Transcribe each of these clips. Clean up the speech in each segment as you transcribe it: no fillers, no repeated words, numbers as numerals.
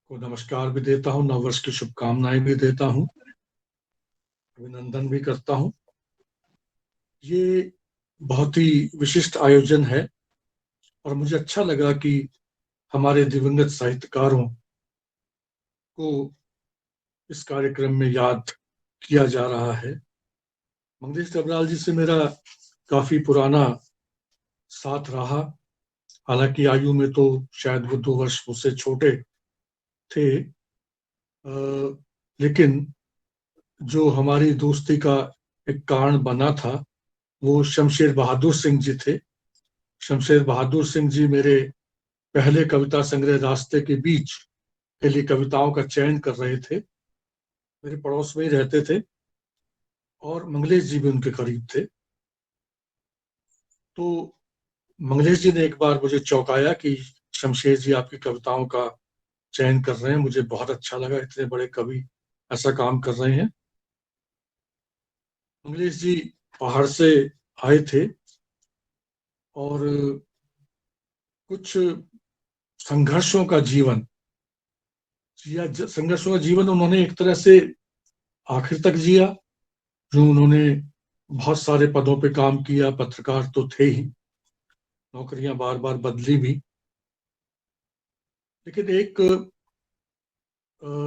को नमस्कार भी देता हूँ, नववर्ष की शुभकामनाएं भी देता हूँ, अभिनंदन भी करता हूँ। ये बहुत ही विशिष्ट आयोजन है और मुझे अच्छा लगा कि हमारे दिवंगत साहित्यकारों को इस कार्यक्रम में याद किया जा रहा है। मंगलेश डबराल जी से मेरा काफी पुराना साथ रहा। हालांकि आयु में तो शायद वो 2 वर्ष मुझसे छोटे थे, लेकिन जो हमारी दोस्ती का एक कारण बना था वो शमशेर बहादुर सिंह जी थे। शमशेर बहादुर सिंह जी मेरे पहले कविता संग्रह रास्ते के बीच के लिए कविताओं का चयन कर रहे थे। मेरे पड़ोस में ही रहते थे और मंगलेश जी भी उनके करीब थे। तो मंगलेश जी ने एक बार मुझे चौंकाया कि शमशेर जी आपकी कविताओं का चयन कर रहे हैं। मुझे बहुत अच्छा लगा, इतने बड़े कवि ऐसा काम कर रहे हैं। मंगलेश जी पहाड़ से आए थे और कुछ संघर्षों का जीवन जिया। संघर्षों का जीवन उन्होंने एक तरह से आखिर तक जिया। जो उन्होंने बहुत सारे पदों पे काम किया, पत्रकार तो थे ही, नौकरियां बार बार बदली भी, लेकिन एक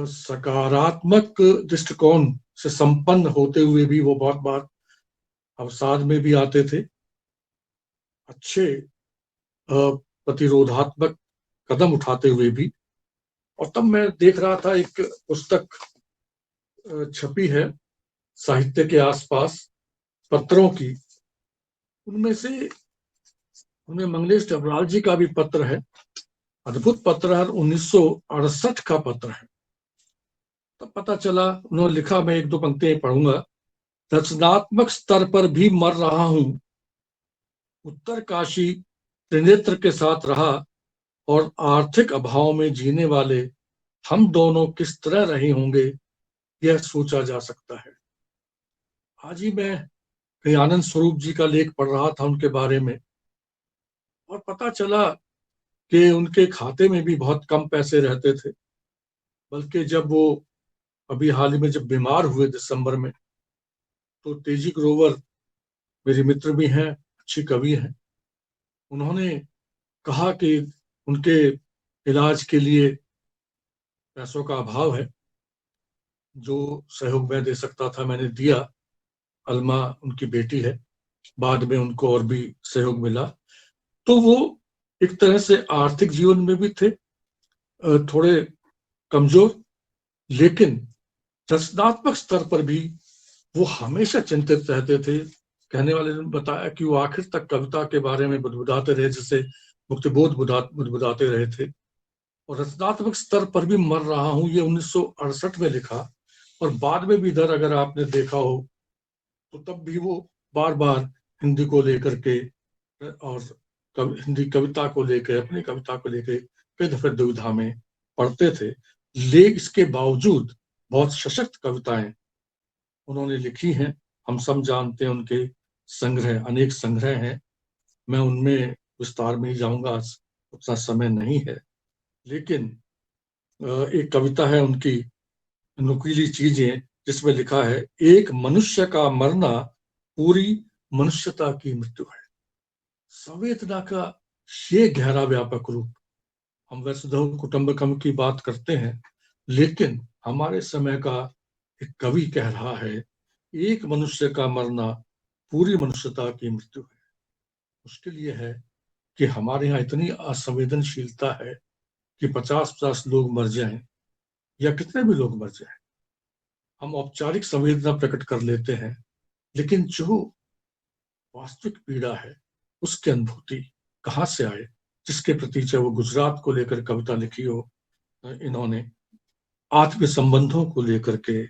सकारात्मक दृष्टिकोण से संपन्न होते हुए भी वो बहुत बार अवसाद में भी आते थे। अच्छे प्रतिरोधात्मक कदम उठाते हुए भी। और तब मैं देख रहा था एक पुस्तक छपी है साहित्य के आसपास पत्रों की। उनमें से उनमें मंगलेश डबराल जी का भी पत्र है। अद्भुत पत्र है, 1968 का पत्र है। तब पता चला, उन्होंने लिखा, मैं एक दो पंक्तियां पढ़ूंगा। रचनात्मक स्तर पर भी मर रहा हूं, उत्तरकाशी त्रिनेत्र के साथ रहा, और आर्थिक अभाव में जीने वाले हम दोनों किस तरह रहे होंगे यह सोचा जा सकता है। आज ही मैं कहीं आनंद स्वरूप जी का लेख पढ़ रहा था उनके बारे में, और पता चला कि उनके खाते में भी बहुत कम पैसे रहते थे। बल्कि जब वो अभी हाल ही में जब बीमार हुए दिसंबर में, तो तेजी ग्रोवर मेरे मित्र भी हैं, अच्छी कवि हैं, उन्होंने कहा कि उनके इलाज के लिए पैसों का अभाव है। जो सहयोग मैं दे सकता था मैंने दिया। अलमा उनकी बेटी है, बाद में उनको और भी सहयोग मिला। तो वो एक तरह से आर्थिक जीवन में भी थे थोड़े कमजोर, लेकिन रचनात्मक स्तर पर भी वो हमेशा चिंतित रहते थे। कहने वाले ने बताया कि वो आखिर तक कविता के बारे में बुदबुदाते रहे, जैसे मुक्तिबोध बुदबुदाते रहे थे। और रचनात्मक स्तर पर भी मर रहा हूं, ये 1968 में लिखा। और बाद में भी इधर अगर आपने देखा हो तो तब भी वो बार बार हिंदी को लेकर के और हिंदी कविता को लेकर, अपनी कविता को लेकर कई दफे दुविधा में पढ़ते थे। ले इसके बावजूद बहुत सशक्त कविताएं उन्होंने लिखी हैं। हम सब जानते हैं उनके संग्रह, अनेक संग्रह हैं। मैं उनमें विस्तार में ही जाऊंगा, उतना समय नहीं है। लेकिन एक कविता है उनकी, नुकीली चीजें, जिसमें लिखा है, एक मनुष्य का मरना पूरी मनुष्यता की मृत्यु है। संवेदना का ये गहरा व्यापक रूप। हम वसुधैव कुटुंबकम की बात करते हैं, लेकिन हमारे समय का एक कवि कह रहा है, एक मनुष्य का मरना पूरी मनुष्यता की मृत्यु है। मुश्किल ये है कि हमारे यहाँ इतनी असंवेदनशीलता है कि 50-50 लोग मर जाएं या कितने भी लोग मर जाएं, हम औपचारिक संवेदना प्रकट कर लेते हैं, लेकिन जो वास्तविक पीड़ा है उसकी अनुभूति कहाँ से आए। जिसके प्रति, चाहे वो गुजरात को लेकर कविता लिखी हो इन्होंने, आत्म संबंधों को लेकर के,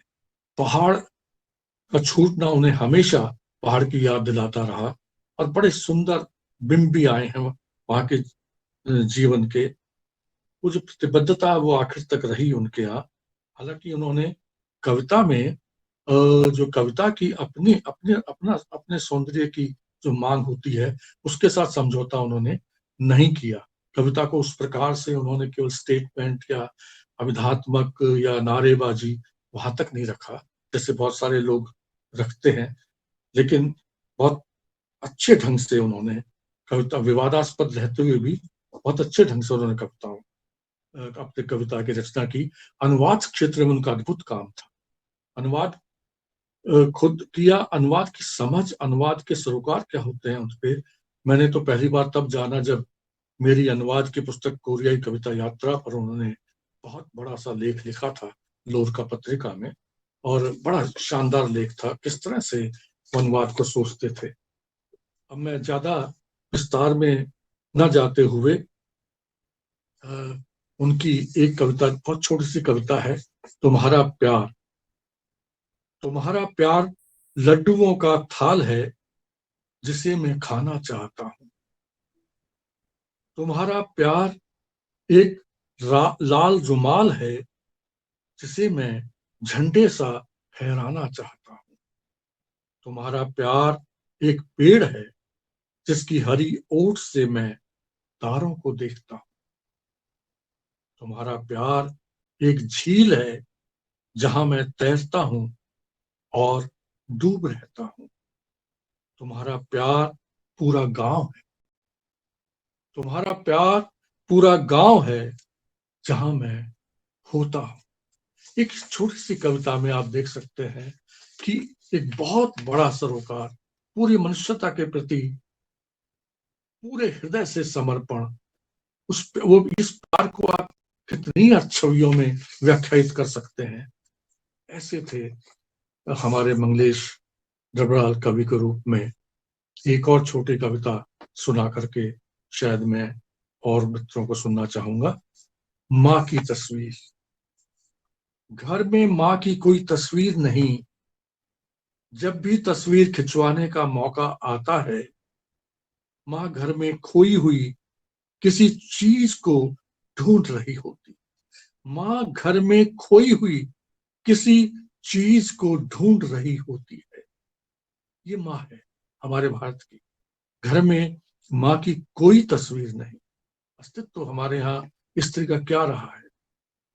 पहाड़ का छूटना उन्हें हमेशा पहाड़ की याद दिलाता रहा। और बड़े सुंदर बिंब भी आए हैं वहां के जीवन के। वो जो प्रतिबद्धता वो आखिर तक रही उनके यहाँ। हालांकि उन्होंने कविता में जो कविता की अपनी अपने अपना अपने सौंदर्य की जो मांग होती है, उसके साथ समझौता उन्होंने नहीं किया। कविता को उस प्रकार से उन्होंने केवल स्टेटमेंट या अविधात्मक या नारेबाजी वहां तक नहीं रखा जैसे बहुत सारे लोग रखते हैं, लेकिन बहुत अच्छे ढंग से उन्होंने कविता, विवादास्पद रहते हुए भी बहुत अच्छे ढंग से उन्होंने अपनी कविता की रचना की। अनुवाद क्षेत्र में उनका अद्भुत काम था। अनुवाद खुद किया, अनुवाद की समझ, अनुवाद के सरोकार क्या होते हैं उस पे मैंने तो पहली बार तब जाना जब मेरी अनुवाद की पुस्तक कोरियाई कविता यात्रा पर उन्होंने बहुत बड़ा सा लेख लिखा था लोरका पत्रिका में, और बड़ा शानदार लेख था, किस तरह से अनुवाद को सोचते थे। अब मैं ज्यादा विस्तार में न जाते हुए उनकी एक कविता, बहुत छोटी सी कविता है, तुम्हारा प्यार। तुम्हारा प्यार लड्डुओं का थाल है जिसे मैं खाना चाहता हूं। तुम्हारा प्यार एक लाल रुमाल है जिसे मैं झंडे सा फहराना चाहता हूं। तुम्हारा प्यार एक पेड़ है जिसकी हरी ओट से मैं तारों को देखता हूं। तुम्हारा प्यार एक झील है जहां मैं तैरता हूं और डूब रहता हूं। तुम्हारा प्यार पूरा गांव है। तुम्हारा प्यार पूरा गांव है जहां मैं होता हूं। एक छोटी सी कविता में आप देख सकते हैं कि एक बहुत बड़ा सरोकार, पूरी मनुष्यता के प्रति पूरे हृदय से समर्पण, वो इस प्यार को आप कितनी छवियों में व्याख्यायित कर सकते हैं। ऐसे थे हमारे मंगलेश डबराल कवि के रूप में। एक और छोटी कविता सुना करके शायद मैं और मित्रों को सुनना चाहूंगा। माँ की तस्वीर। घर में माँ की कोई तस्वीर नहीं, जब भी तस्वीर खिंचवाने का मौका आता है, माँ घर में खोई हुई किसी चीज को ढूंढ रही होती। माँ घर में खोई हुई किसी चीज को ढूंढ रही होती है। ये माँ है हमारे भारत की। घर में माँ की कोई तस्वीर नहीं। अस्तित्व तो हमारे यहाँ स्त्री का क्या रहा है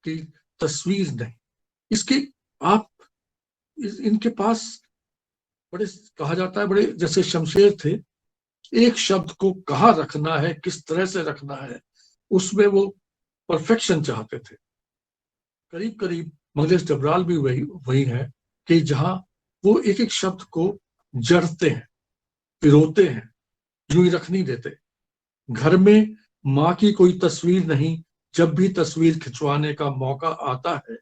कि तस्वीर नहीं। इसके आप इनके पास बड़े, कहा जाता है बड़े जैसे शमशेर थे, एक शब्द को कहाँ रखना है, किस तरह से रखना है, उसमें वो परफेक्शन चाहते थे। करीब करीब मंगलेश डबराल भी वही वही है कि जहां वो एक एक शब्द को जड़ते हैं, पिरोते हैं, यूं ही रख नहीं देते। घर में माँ की कोई तस्वीर नहीं, जब भी तस्वीर खिंचवाने का मौका आता है,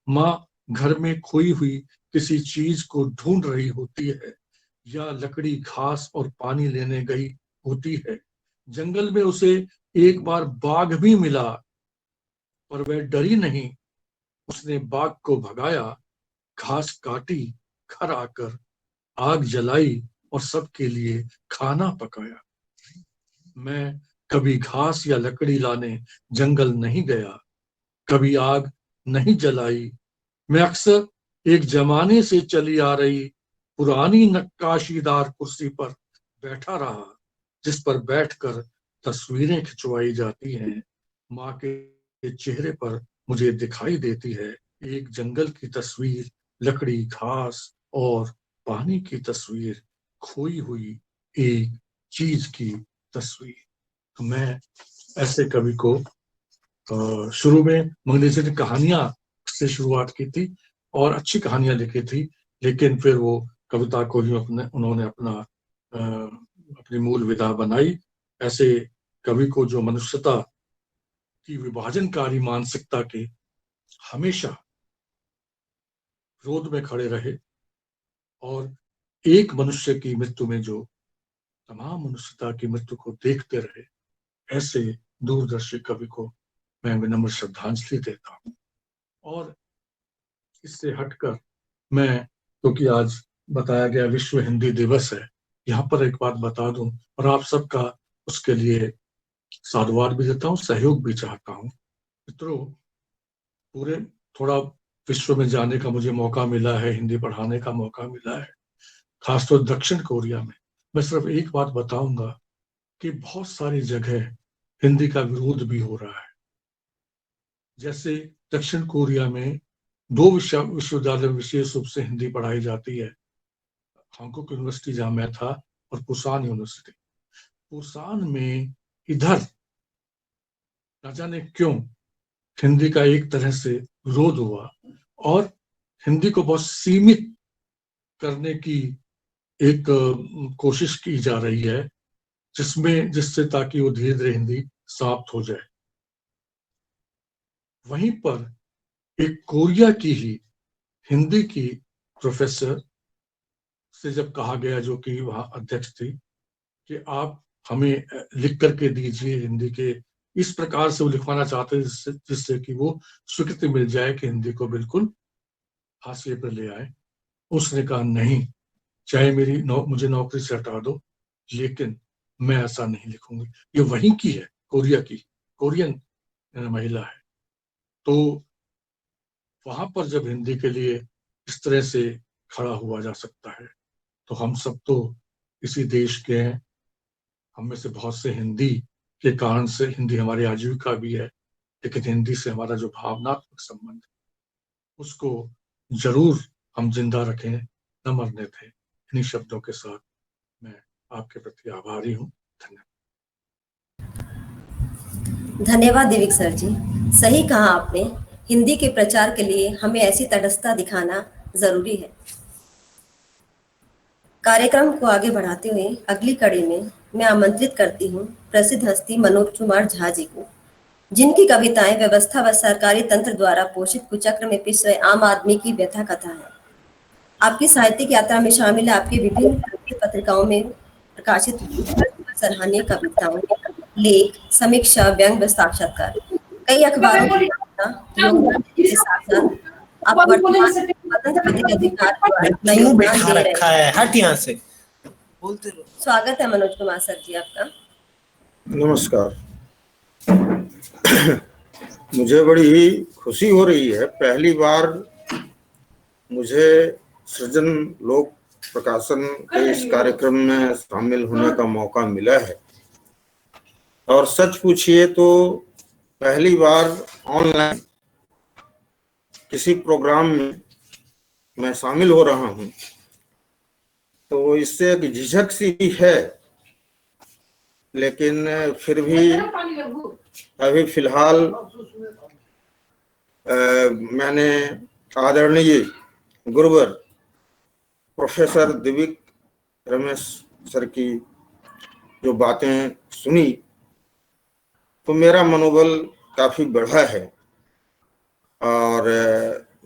माँ घर में खोई हुई किसी चीज को ढूंढ रही होती है, या लकड़ी, घास और पानी लेने गई होती है। जंगल में उसे एक बार बाघ भी मिला, पर वह डरी नहीं। उसने बाघ को भगाया, घास काटी, घर आकर आग जलाई और सबके लिए खाना पकाया। मैं कभी घास या लकड़ी लाने जंगल नहीं गया, कभी आग नहीं जलाई। मैं अक्सर एक जमाने से चली आ रही पुरानी नक्काशीदार कुर्सी पर बैठा रहा, जिस पर बैठकर तस्वीरें खिंचवाई जाती हैं। माँ के चेहरे पर मुझे दिखाई देती है एक जंगल की तस्वीर, लकड़ी, घास और पानी की तस्वीर, खोई हुई एक चीज की तस्वीर। तो मैं ऐसे कवि को शुरू में मंगलेश जी ने कहानियां से शुरुआत की थी और अच्छी कहानियां लिखी थी, लेकिन फिर वो कविता को ही उन्होंने अपनी मूल विधा बनाई। ऐसे कवि को जो मनुष्यता की विभाजनकारी मानसिकता के हमेशा विरोध में खड़े रहे, और एक मनुष्य की मृत्यु में जो तमाम मनुष्यता की मृत्यु को देखते रहे, ऐसे दूरदर्शी कवि को मैं विनम्र श्रद्धांजलि देता हूँ। और इससे हटकर मैं, क्योंकि आज बताया गया विश्व हिंदी दिवस है, यहाँ पर एक बात बता दूं और आप सबका उसके लिए साधुवाद भी देता हूँ, सहयोग भी चाहता हूँ। मित्रों, पूरे थोड़ा विश्व में जाने का मुझे मौका मिला है, हिंदी पढ़ाने का मौका मिला है, खासतौर दक्षिण कोरिया में। मैं सिर्फ एक बात बताऊंगा कि बहुत सारी जगह हिंदी का विरोध भी हो रहा है। जैसे दक्षिण कोरिया में 2 विश्वविद्यालय विशेष रूप से हिंदी पढ़ाई जाती है, हांगकांग यूनिवर्सिटी जहां मैं था और पुसान यूनिवर्सिटी। पुसान में इधर न जाने क्यों हिंदी का एक तरह से विरोध हुआ और हिंदी को बहुत सीमित करने की एक कोशिश की जा रही है, जिससे ताकि वो धीरे धीरे हिंदी समाप्त हो जाए। वहीं पर एक कोरिया की ही हिंदी की प्रोफेसर से जब कहा गया, जो कि वहां अध्यक्ष थी, कि आप हमें लिख करके दीजिए हिंदी के, इस प्रकार से वो लिखवाना चाहते जिससे कि वो स्वीकृति मिल जाए कि हिंदी को बिल्कुल हाशिए पर ले आए। उसने कहा नहीं, चाहे मुझे नौकरी से हटा दो, लेकिन मैं ऐसा नहीं लिखूंगी। ये वहीं की है, कोरिया की, कोरियन महिला है। तो वहां पर जब हिंदी के लिए इस तरह से खड़ा हुआ जा सकता है, तो हम सब तो इसी देश के हैं। हम में से बहुत से हिंदी के कारण से, हिंदी हमारी आजीविका भी है, लेकिन हिंदी से हमारा जो भावनात्मक संबंध है उसको जरूर हम जिंदा रखें, न मरने थे। इन्हीं शब्दों के साथ मैं आपके प्रति आभारी हूँ। धन्यवाद। धन्यवाद दिविक सर जी, सही कहा आपने। हिंदी के प्रचार के लिए हमें ऐसी तटस्थता दिखाना जरूरी है। कार्यक्रम को आगे बढ़ाते हुए अगली कड़ी में मैं आमंत्रित करती हूँ प्रसिद्ध हस्ती मनोज कुमार झा जी को, जिनकी कविताएं व्यवस्था व सरकारी तंत्र द्वारा पोषित कुचक्र में पिस रहे आम आदमी की व्यथा कथा है। आपकी साहित्यिक यात्रा में शामिल है आपके विभिन्न पत्रिकाओं में प्रकाशित सराहनीय कविताओं, लेख, समीक्षा, व्यंग व साक्षात्कार, कई अखबारों में योगदान के साथ साथ आप वर्तमान स्वतंत्र पत्रिका अधिकार द्वारा अपना योगदान दे रहे हैं। हट यहाँ से बोलते रहो। स्वागत है मनोज कुमार सर जी आपका। नमस्कार। मुझे बड़ी ही खुशी हो रही है, पहली बार मुझे सृजन लोक प्रकाशन के इस कार्यक्रम में शामिल होने का मौका मिला है। और सच पूछिए तो पहली बार ऑनलाइन किसी प्रोग्राम में मैं शामिल हो रहा हूं, तो इससे एक झिझक सी भी है, लेकिन फिर भी अभी फिलहाल मैंने आदरणीय गुरुवर प्रोफेसर दिविक रमेश सर की जो बातें सुनी, तो मेरा मनोबल काफी बढ़ा है। और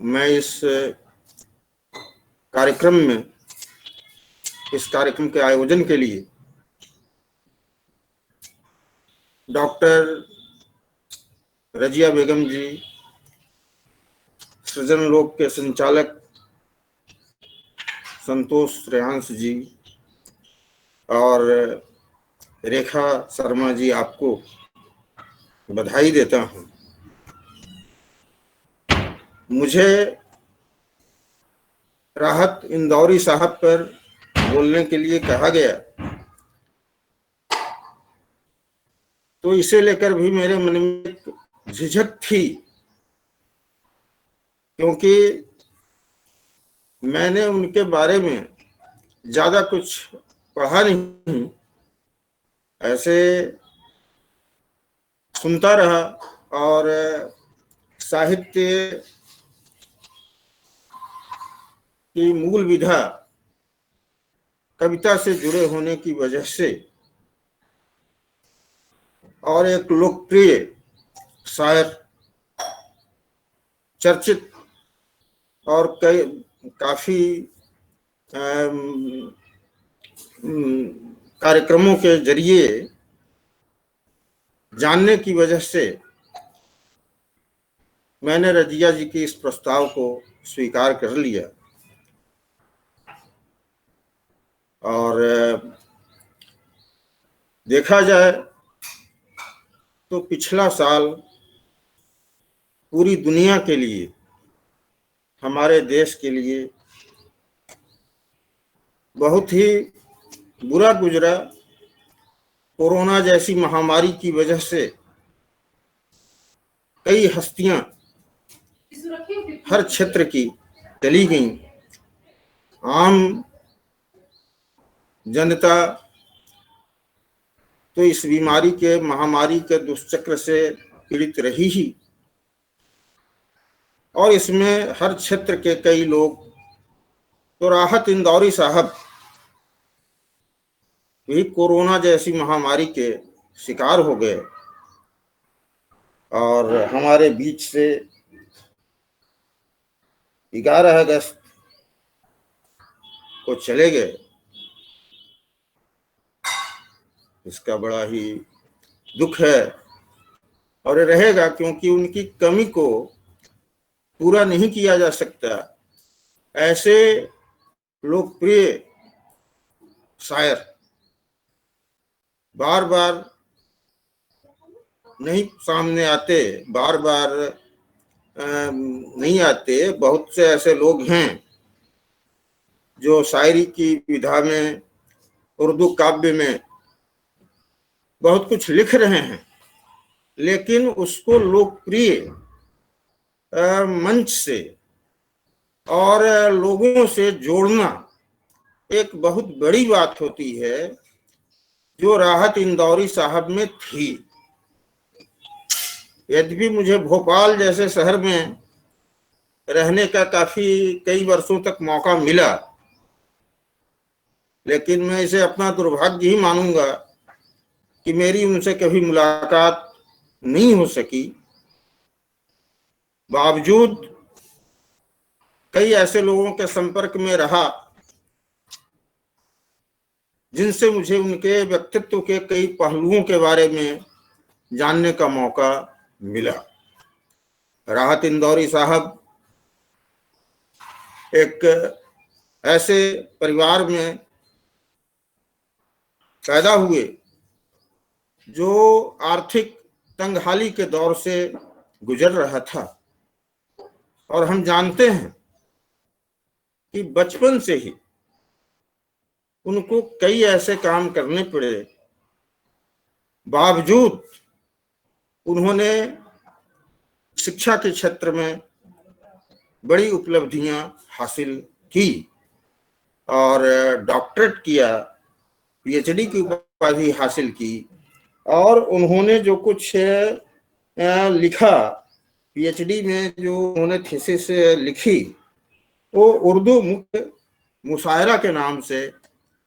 मैं इस कार्यक्रम के आयोजन के लिए डॉक्टर रजिया बेगम जी, सृजन लोक के संचालक संतोष श्रेयांश जी और रेखा शर्मा जी, आपको बधाई देता हूं। मुझे राहत इंदौरी साहब पर बोलने के लिए कहा गया, तो इसे लेकर भी मेरे मन में एक झिझक थी, क्योंकि मैंने उनके बारे में ज्यादा कुछ पढ़ा नहीं, ऐसे सुनता रहा और साहित्य की मूल विधा कविता से जुड़े होने की वजह से और एक लोकप्रिय शायर, चर्चित और काफी कार्यक्रमों के जरिए जानने की वजह से मैंने रजिया जी की इस प्रस्ताव को स्वीकार कर लिया। और देखा जाए तो पिछला साल पूरी दुनिया के लिए, हमारे देश के लिए बहुत ही बुरा गुजरा। कोरोना जैसी महामारी की वजह से कई हस्तियां हर क्षेत्र की चली गई। आम जनता तो इस बीमारी के, महामारी के दुष्चक्र से पीड़ित रही ही, और इसमें हर क्षेत्र के कई लोग, तो राहत इंदौरी साहब भी कोरोना जैसी महामारी के शिकार हो गए और हमारे बीच से 11 अगस्त को चले गए। इसका बड़ा ही दुख है और ये रहेगा, क्योंकि उनकी कमी को पूरा नहीं किया जा सकता। ऐसे लोकप्रिय शायर बार बार नहीं सामने आते, बार बार नहीं आते। बहुत से ऐसे लोग हैं जो शायरी की विधा में, उर्दू काव्य में बहुत कुछ लिख रहे हैं, लेकिन उसको लोकप्रिय मंच से और लोगों से जोड़ना एक बहुत बड़ी बात होती है, जो राहत इंदौरी साहब में थी। यद्यपि मुझे भोपाल जैसे शहर में रहने का कई वर्षों तक मौका मिला, लेकिन मैं इसे अपना दुर्भाग्य ही मानूंगा कि मेरी उनसे कभी मुलाकात नहीं हो सकी। बावजूद कई ऐसे लोगों के संपर्क में रहा जिनसे मुझे उनके व्यक्तित्व के कई पहलुओं के बारे में जानने का मौका मिला। राहत इंदौरी साहब एक ऐसे परिवार में पैदा हुए जो आर्थिक तंगहाली के दौर से गुजर रहा था, और हम जानते हैं कि बचपन से ही उनको कई ऐसे काम करने पड़े, बावजूद उन्होंने शिक्षा के क्षेत्र में बड़ी उपलब्धियां हासिल की और डॉक्टरेट किया, पीएचडी की उपाधि हासिल की। और उन्होंने जो कुछ लिखा, पीएचडी में जो उन्होंने थीसिस लिखी, वो उर्दू मुख्य मुशायरा के नाम से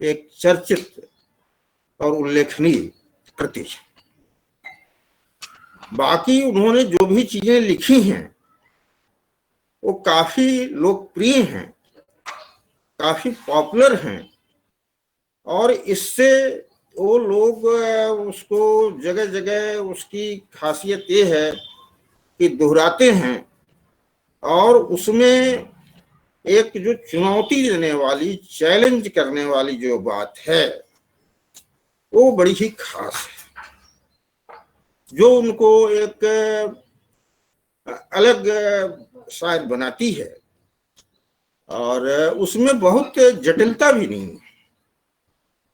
एक चर्चित और उल्लेखनीय कृति है। बाकी उन्होंने जो भी चीजें लिखी हैं वो काफी लोकप्रिय हैं, काफी पॉपुलर हैं, और इससे वो लोग उसको जगह जगह, उसकी खासियत ये है कि दोहराते हैं, और उसमें एक जो चुनौती देने वाली, चैलेंज करने वाली जो बात है वो बड़ी ही खास है, जो उनको एक अलग शायर बनाती है। और उसमें बहुत जटिलता भी नहीं है,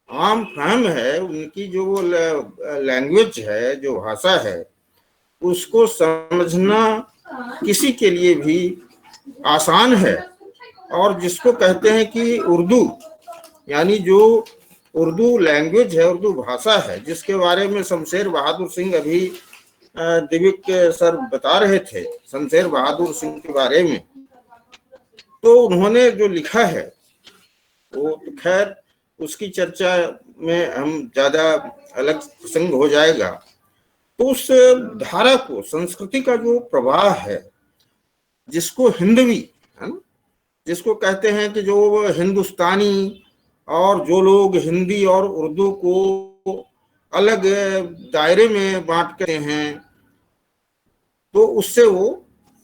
आम फहम है। उनकी जो लैंग्वेज है, जो भाषा है, उसको समझना किसी के लिए भी आसान है। और जिसको कहते हैं कि उर्दू, यानी जो उर्दू लैंग्वेज है, उर्दू भाषा है, जिसके बारे में शमशेर बहादुर सिंह अभी दिव्यक सर बता रहे थे, शमशेर बहादुर सिंह के बारे में, तो उन्होंने जो लिखा है वो तो खैर उसकी चर्चा में हम ज्यादा अलग प्रसंग हो जाएगा। तो उस धारा को, संस्कृति का जो प्रवाह है, जिसको हिंदवी, है ना, जिसको कहते हैं कि जो हिंदुस्तानी, और जो लोग हिंदी और उर्दू को अलग दायरे में बांटते हैं, तो उससे वो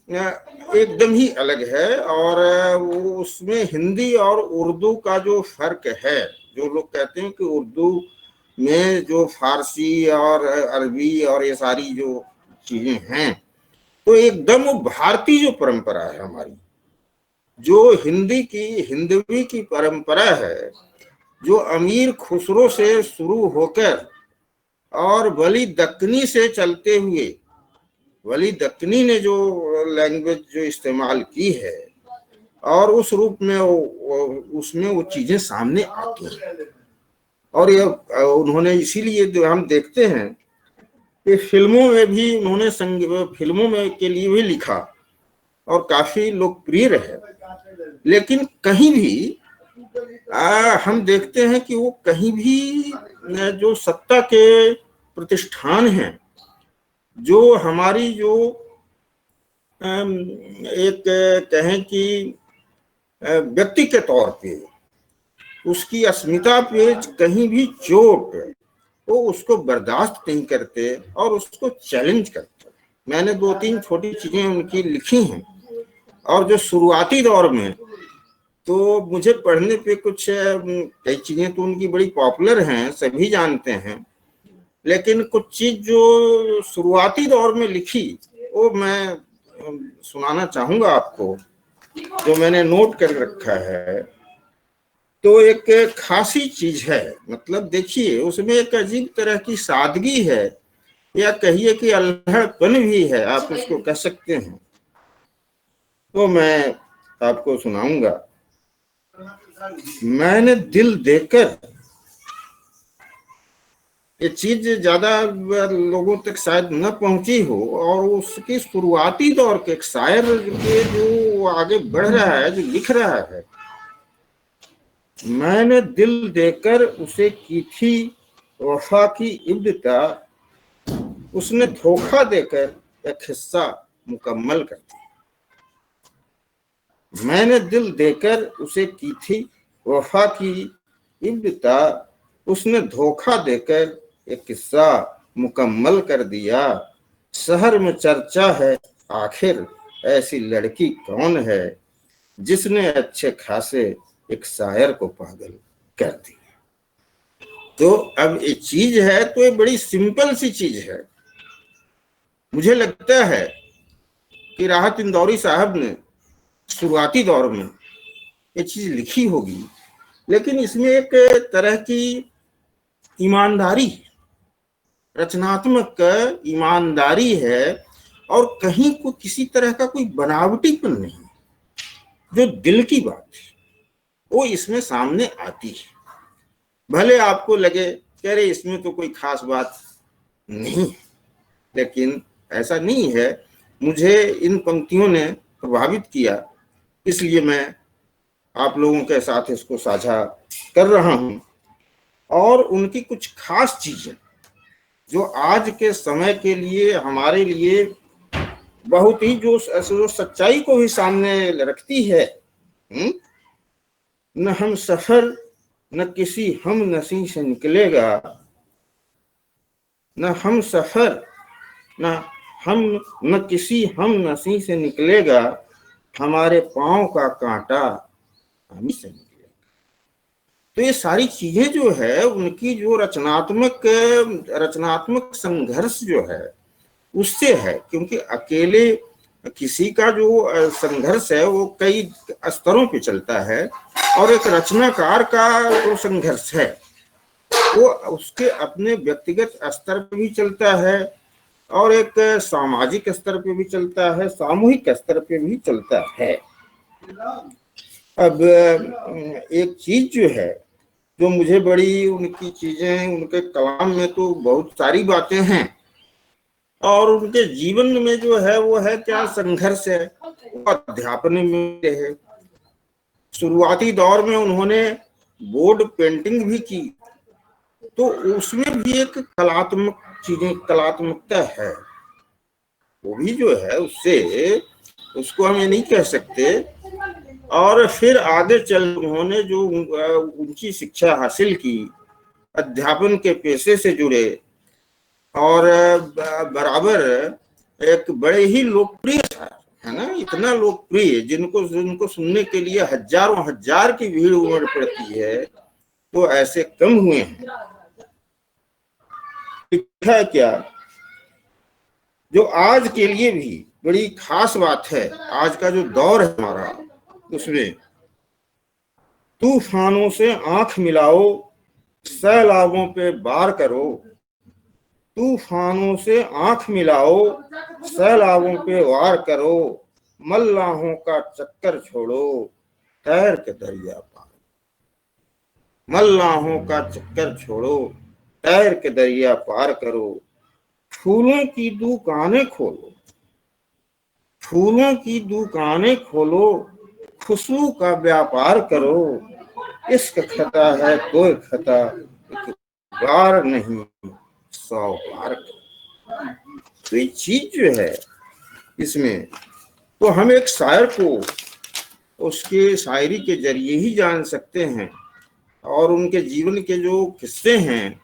एकदम ही अलग है। और वो उसमें हिंदी और उर्दू का जो फर्क है, जो लोग कहते हैं कि उर्दू में जो फारसी और अरबी और ये सारी जो चीजें हैं, तो एकदम वो भारतीय जो परंपरा है हमारी, जो हिंदवी की परंपरा है, जो अमीर खुसरो से शुरू होकर और वली दक्कनी से चलते हुए वली दक्कनी ने जो लैंग्वेज जो इस्तेमाल की है और उस रूप में उसमें वो चीजें सामने आती हैं। और ये उन्होंने इसीलिए जो हम देखते हैं कि फिल्मों में भी उन्होंने फिल्मों में के लिए भी लिखा और काफी लोकप्रिय रहे, लेकिन कहीं भी हम देखते हैं कि वो कहीं भी जो सत्ता के प्रतिष्ठान हैं, जो हमारी जो एक कहें कि व्यक्ति के तौर पे उसकी अस्मिता पे कहीं भी चोट वो उसको बर्दाश्त नहीं करते और उसको चैलेंज करते। मैंने 2-3 छोटी चीजें उनकी लिखी हैं और जो शुरुआती दौर में तो मुझे पढ़ने पे कुछ कई चीजें तो उनकी बड़ी पॉपुलर हैं, सभी जानते हैं, लेकिन कुछ चीज जो शुरुआती दौर में लिखी वो मैं सुनाना चाहूंगा आपको, जो मैंने नोट कर रखा है। तो एक खासी चीज है, मतलब देखिए उसमें एक अजीब तरह की सादगी है या कहिए कि अल्हड़पन भी है, आप उसको कह सकते हैं। तो मैं आपको सुनाऊंगा। मैंने दिल देकर, ये चीज ज्यादा लोगों तक शायद न पहुंची हो और उसकी शुरुआती दौर के एक शायर के जो आगे बढ़ रहा है, जो लिख रहा है, मैंने दिल देकर उसे की थी वफा की इब्तिदा, उसने धोखा देकर एक हिस्सा मुकम्मल कर दिया। मैंने दिल देकर उसे की थी वफा की इब्तिदा, उसने धोखा देकर एक किस्सा मुकम्मल कर दिया। शहर में चर्चा है आखिर ऐसी लड़की कौन है, जिसने अच्छे खासे एक शायर को पागल कर दिया। तो अब ये चीज है तो ये बड़ी सिंपल सी चीज है। मुझे लगता है कि राहत इंदौरी साहब ने शुरुआती दौर में ये चीज लिखी होगी, लेकिन इसमें एक तरह की ईमानदारी, रचनात्मक ईमानदारी है और कहीं को किसी तरह का कोई बनावटीपन नहीं, जो दिल की बात है वो इसमें सामने आती है। भले आपको लगे कि अरे इसमें तो कोई खास बात नहीं है, लेकिन ऐसा नहीं है। मुझे इन पंक्तियों ने प्रभावित किया, इसलिए मैं आप लोगों के साथ इसको साझा कर रहा हूं। और उनकी कुछ खास चीजें जो आज के समय के लिए हमारे लिए बहुत ही जो सच्चाई को भी सामने रखती है। न हम सफर न किसी हम नसी से निकलेगा, न हम सफर न किसी हम नसी से निकलेगा, हमारे पांव का कांटा हम ही से निकलेगा। तो ये सारी चीजें जो है उनकी जो रचनात्मक संघर्ष जो है उससे है, क्योंकि अकेले किसी का जो संघर्ष है वो कई स्तरों पे चलता है और एक रचनाकार का जो संघर्ष है वो उसके अपने व्यक्तिगत स्तर पे भी चलता है और एक सामाजिक स्तर पे भी चलता है, सामूहिक स्तर पे भी चलता है। अब एक चीज जो है जो मुझे बड़ी उनकी चीजें, उनके कलाम में तो बहुत सारी बातें हैं और उनके जीवन में जो है वो है क्या संघर्ष है, वो अध्यापन में है। शुरुआती दौर में उन्होंने बोर्ड पेंटिंग भी की, तो उसमें भी एक कलात्मकता है, वो भी जो है उससे उसको हम ये नहीं कह सकते। और फिर आगे चल उन्होंने जो ऊंची शिक्षा हासिल की, अध्यापन के पेशे से जुड़े और बराबर एक बड़े ही लोकप्रिय है ना, इतना लोकप्रिय जिनको सुनने के लिए हजारों हजार की भीड़ उमड़ पड़ती है, तो ऐसे कम हुए हैं। लिखा क्या जो आज के लिए भी बड़ी खास बात है, आज का जो दौर है हमारा, उसमें तूफानों से आंख मिलाओ, सैलाबों पे बार करो, तूफानों से आंख मिलाओ, सैलाबों पे वार करो, मल्लाहों का चक्कर छोड़ो, तैर के दरिया पार। मल्लाहों का चक्कर छोड़ो, तैर के दरिया पार करो, फूलों की दुकानें खोलो, फूलों की दुकानें खोलो, खुशबू का व्यापार करो, इश्क खता है कोई खता, एक बार नहीं 100 बार करो। तो ये चीज जो है इसमें, तो हम एक शायर को उसके शायरी के जरिए ही जान सकते हैं, और उनके जीवन के जो किस्से हैं,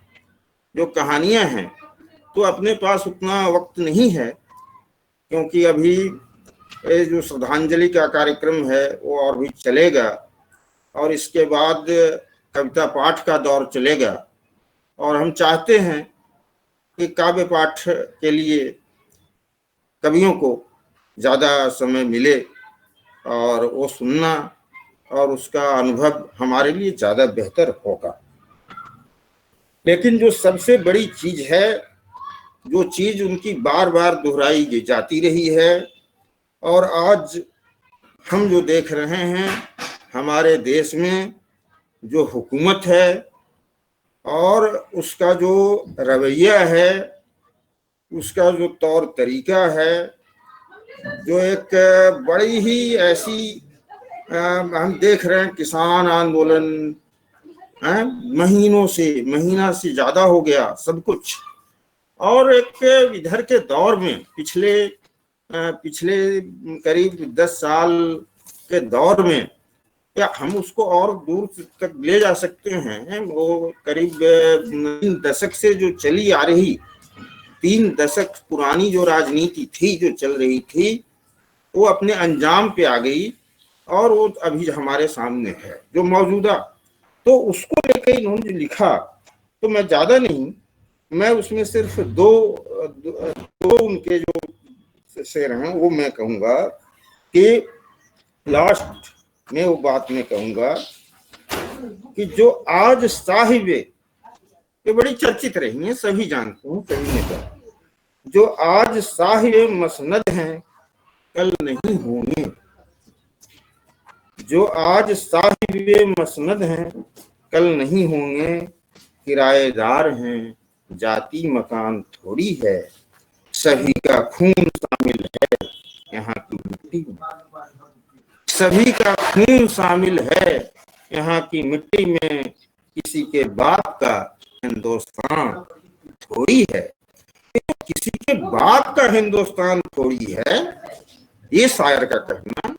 जो कहानियां हैं, तो अपने पास उतना वक्त नहीं है, क्योंकि अभी ये जो श्रद्धांजलि का कार्यक्रम है वो और भी चलेगा, और इसके बाद कविता पाठ का दौर चलेगा, और हम चाहते हैं कि काव्य पाठ के लिए कवियों को ज़्यादा समय मिले और वो सुनना और उसका अनुभव हमारे लिए ज़्यादा बेहतर होगा। लेकिन जो सबसे बड़ी चीज है, जो चीज उनकी बार बार दोहराई जाती रही है, और आज हम जो देख रहे हैं हमारे देश में जो हुकूमत है और उसका जो रवैया है, उसका जो तौर तरीका है, जो एक बड़ी ही ऐसी हम देख रहे हैं किसान आंदोलन महीना से ज्यादा हो गया सब कुछ, और एक इधर के दौर में पिछले करीब 10 साल के दौर में, क्या हम उसको और दूर तक ले जा सकते हैं, वो करीब 3 दशक से जो चली आ रही, 3 दशक पुरानी जो राजनीति थी जो चल रही थी, वो अपने अंजाम पे आ गई, और वो अभी हमारे सामने है जो मौजूदा। तो उसको लेकर इन्होंने लिखा, तो मैं ज्यादा नहीं, मैं उसमें सिर्फ दो उनके जो शेर हैं वो मैं कहूँगा कि लास्ट में वो बात मैं कहूँगा कि जो आज साहिबे, ये बड़ी चर्चित रही हैं, सभी जानते हैं, सभी ने कहा, जो आज साहिबे मसनद हैं कल नहीं होंगे, जो आज साहिबे मसनद हैं कल नहीं होंगे, किराएदार हैं जाति मकान थोड़ी है, सभी का खून शामिल है यहाँ की मिट्टी में, सभी का खून शामिल है यहाँ की मिट्टी में, किसी के बाप का हिंदुस्तान थोड़ी है, किसी के बाप का हिंदुस्तान थोड़ी है, ये शायर का कहना,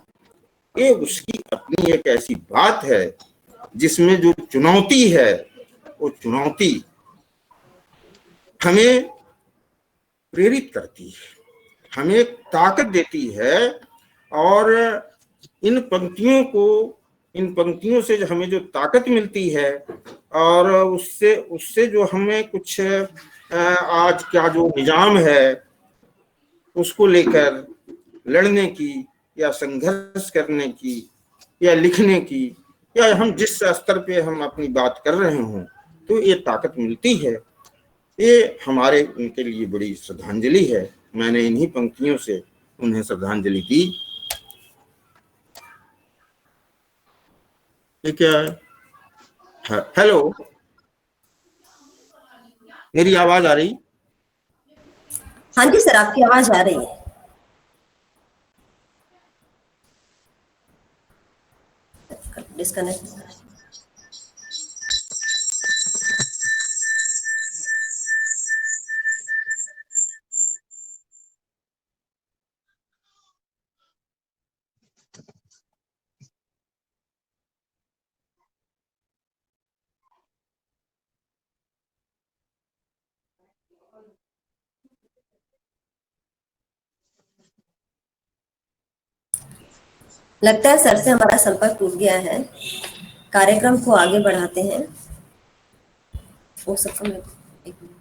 ये उसकी अपनी एक ऐसी बात है जिसमें जो चुनौती है, वो चुनौती हमें प्रेरित करती है, हमें ताकत देती है, और इन पंक्तियों से जो हमें जो ताकत मिलती है, और उससे जो हमें कुछ आज का जो निजाम है उसको लेकर लड़ने की या संघर्ष करने की या लिखने की, या हम जिस स्तर पे हम अपनी बात कर रहे हों, तो ये ताकत मिलती है। ये हमारे उनके लिए बड़ी श्रद्धांजलि है। मैंने इन्हीं पंक्तियों से उन्हें श्रद्धांजलि दी। ये क्या है? हेलो, मेरी आवाज आ रही? हाँ जी सर, आपकी आवाज आ रही है। डिस्कनेक्ट। लगता है सर से हमारा संपर्क टूट गया है। कार्यक्रम को आगे बढ़ाते हैं। वो सबको एक मिनट।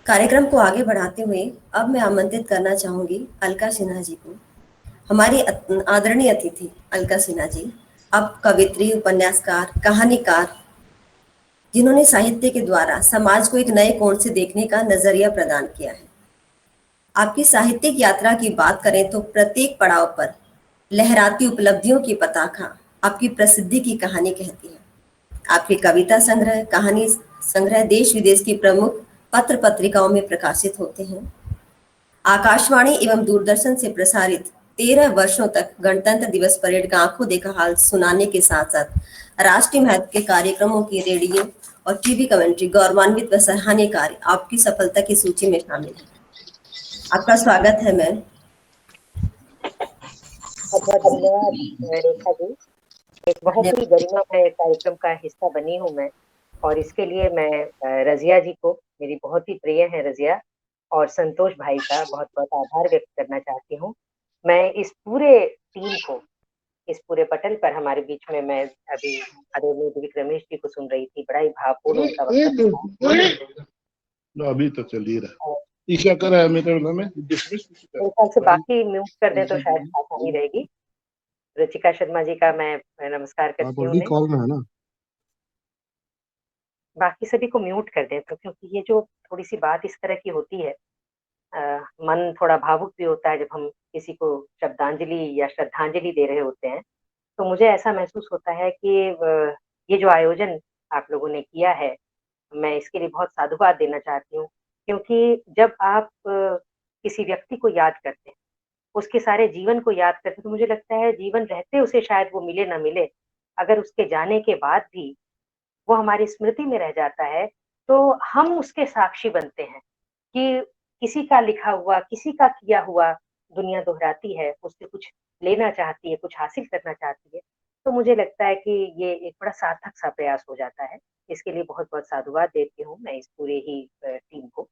कार्यक्रम को आगे बढ़ाते हुए अब मैं आमंत्रित करना चाहूंगी अलका सिन्हा जी को। हमारी आदरणीय अतिथि अलका सिन्हा जी, अब कवित्री, उपन्यासकार, कहानीकार, जिन्होंने साहित्य के द्वारा समाज को एक नए कोण से देखने का नजरिया प्रदान किया है। आपकी साहित्यिक यात्रा की बात करें तो प्रत्येक पड़ाव पर लहराती उपलब्धियों की पताका आपकी प्रसिद्धि की कहानी कहती है। आपके कविता संग्रह, कहानी संग्रह देश विदेश की प्रमुख पत्र पत्रिकाओं में प्रकाशित होते हैं। आकाशवाणी एवं दूरदर्शन से प्रसारित 13 वर्षों तक गणतंत्र दिवस परेड का आंखों देखा हाल सुनाने के साथ साथ राष्ट्रीय महत्व के कार्यक्रमों की रेडियो और टीवी कमेंट्री गौरवान्वित व सराहनीय कार्य आपकी सफलता की सूची में शामिल है। आपका स्वागत है मैम। बहुत धन्यवाद रेखा जी। एक बहुत ही गरिमामय कार्यक्रम का हिस्सा बनी हूँ मैं, और इसके लिए मैं रजिया जी को, मेरी बहुत ही प्रिय है रजिया, और संतोष भाई का बहुत बहुत आभार व्यक्त करना चाहती हूँ। मैं इस पूरे टीम को, इस पूरे पटल पर हमारे बीच में, मैं अभी आदरणीय दिव्य रमेश जी को सुन रही थी, बड़ा ही भावपूर्ण उनका वक्तव्य अभी तो चल ही रहा है। ईशा कर है मेरे में डिसमिस से बाकी म्यूट कर दें तो शायद आसानी रहेगी। रुचिका शर्मा जी का मैं नमस्कार करती हूँ। कॉल में है ना, बाकी सभी को म्यूट कर दें तो, क्योंकि ये जो थोड़ी सी बात इस तरह की होती है, मन थोड़ा भावुक भी होता है जब हम किसी को शब्दांजलि या श्रद्धांजलि दे रहे होते हैं। तो मुझे ऐसा महसूस होता है कि ये जो आयोजन आप लोगों ने किया है, मैं इसके लिए बहुत साधुवाद देना चाहती हूँ, क्योंकि जब आप किसी व्यक्ति को याद करते हैं, उसके सारे जीवन को याद करते हैं, तो मुझे लगता है जीवन रहते उसे शायद वो मिले ना मिले, अगर उसके जाने के बाद भी वो हमारी स्मृति में रह जाता है, तो हम उसके साक्षी बनते हैं कि किसी का लिखा हुआ, किसी का किया हुआ दुनिया दोहराती है, उससे कुछ लेना चाहती है, कुछ हासिल करना चाहती है। तो मुझे लगता है कि ये एक बड़ा सार्थक सा प्रयास हो जाता है। इसके लिए बहुत बहुत साधुवाद देती हूँ मैं इस पूरे ही टीम को।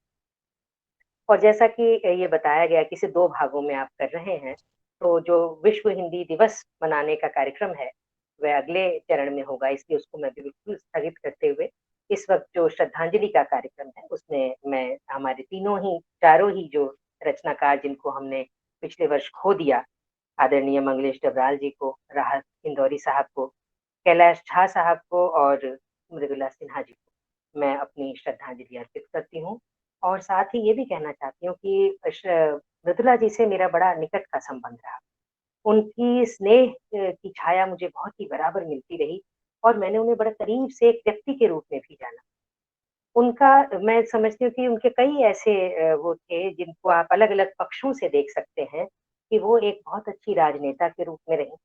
और जैसा कि ये बताया गया कि इसे 2 भागों में आप कर रहे हैं, तो जो विश्व हिंदी दिवस मनाने का कार्यक्रम है, वह अगले चरण में होगा, इसलिए उसको मैं बिल्कुल स्थगित करते हुए इस वक्त जो श्रद्धांजलि का कार्यक्रम है, उसमें मैं हमारे चारों ही जो रचनाकार जिनको हमने पिछले वर्ष खो दिया, आदरणीय मंगलेश डबराल जी को, राहत इंदौरी साहब को, कैलाश झा साहब को और मृदुला सिन्हा जी को मैं अपनी श्रद्धांजलि अर्पित करती हूँ। और साथ ही ये भी कहना चाहती हूँ कि मृदुला जी से मेरा बड़ा निकट का संबंध रहा। उनकी स्नेह की छाया मुझे बहुत ही बराबर मिलती रही, और मैंने उन्हें बड़े करीब से एक व्यक्ति के रूप में भी जाना। उनका, मैं समझती हूँ कि उनके कई ऐसे वो थे जिनको आप अलग-अलग पक्षों से देख सकते हैं कि वो एक बहुत अच्छी राजनेता के रूप में रहीं,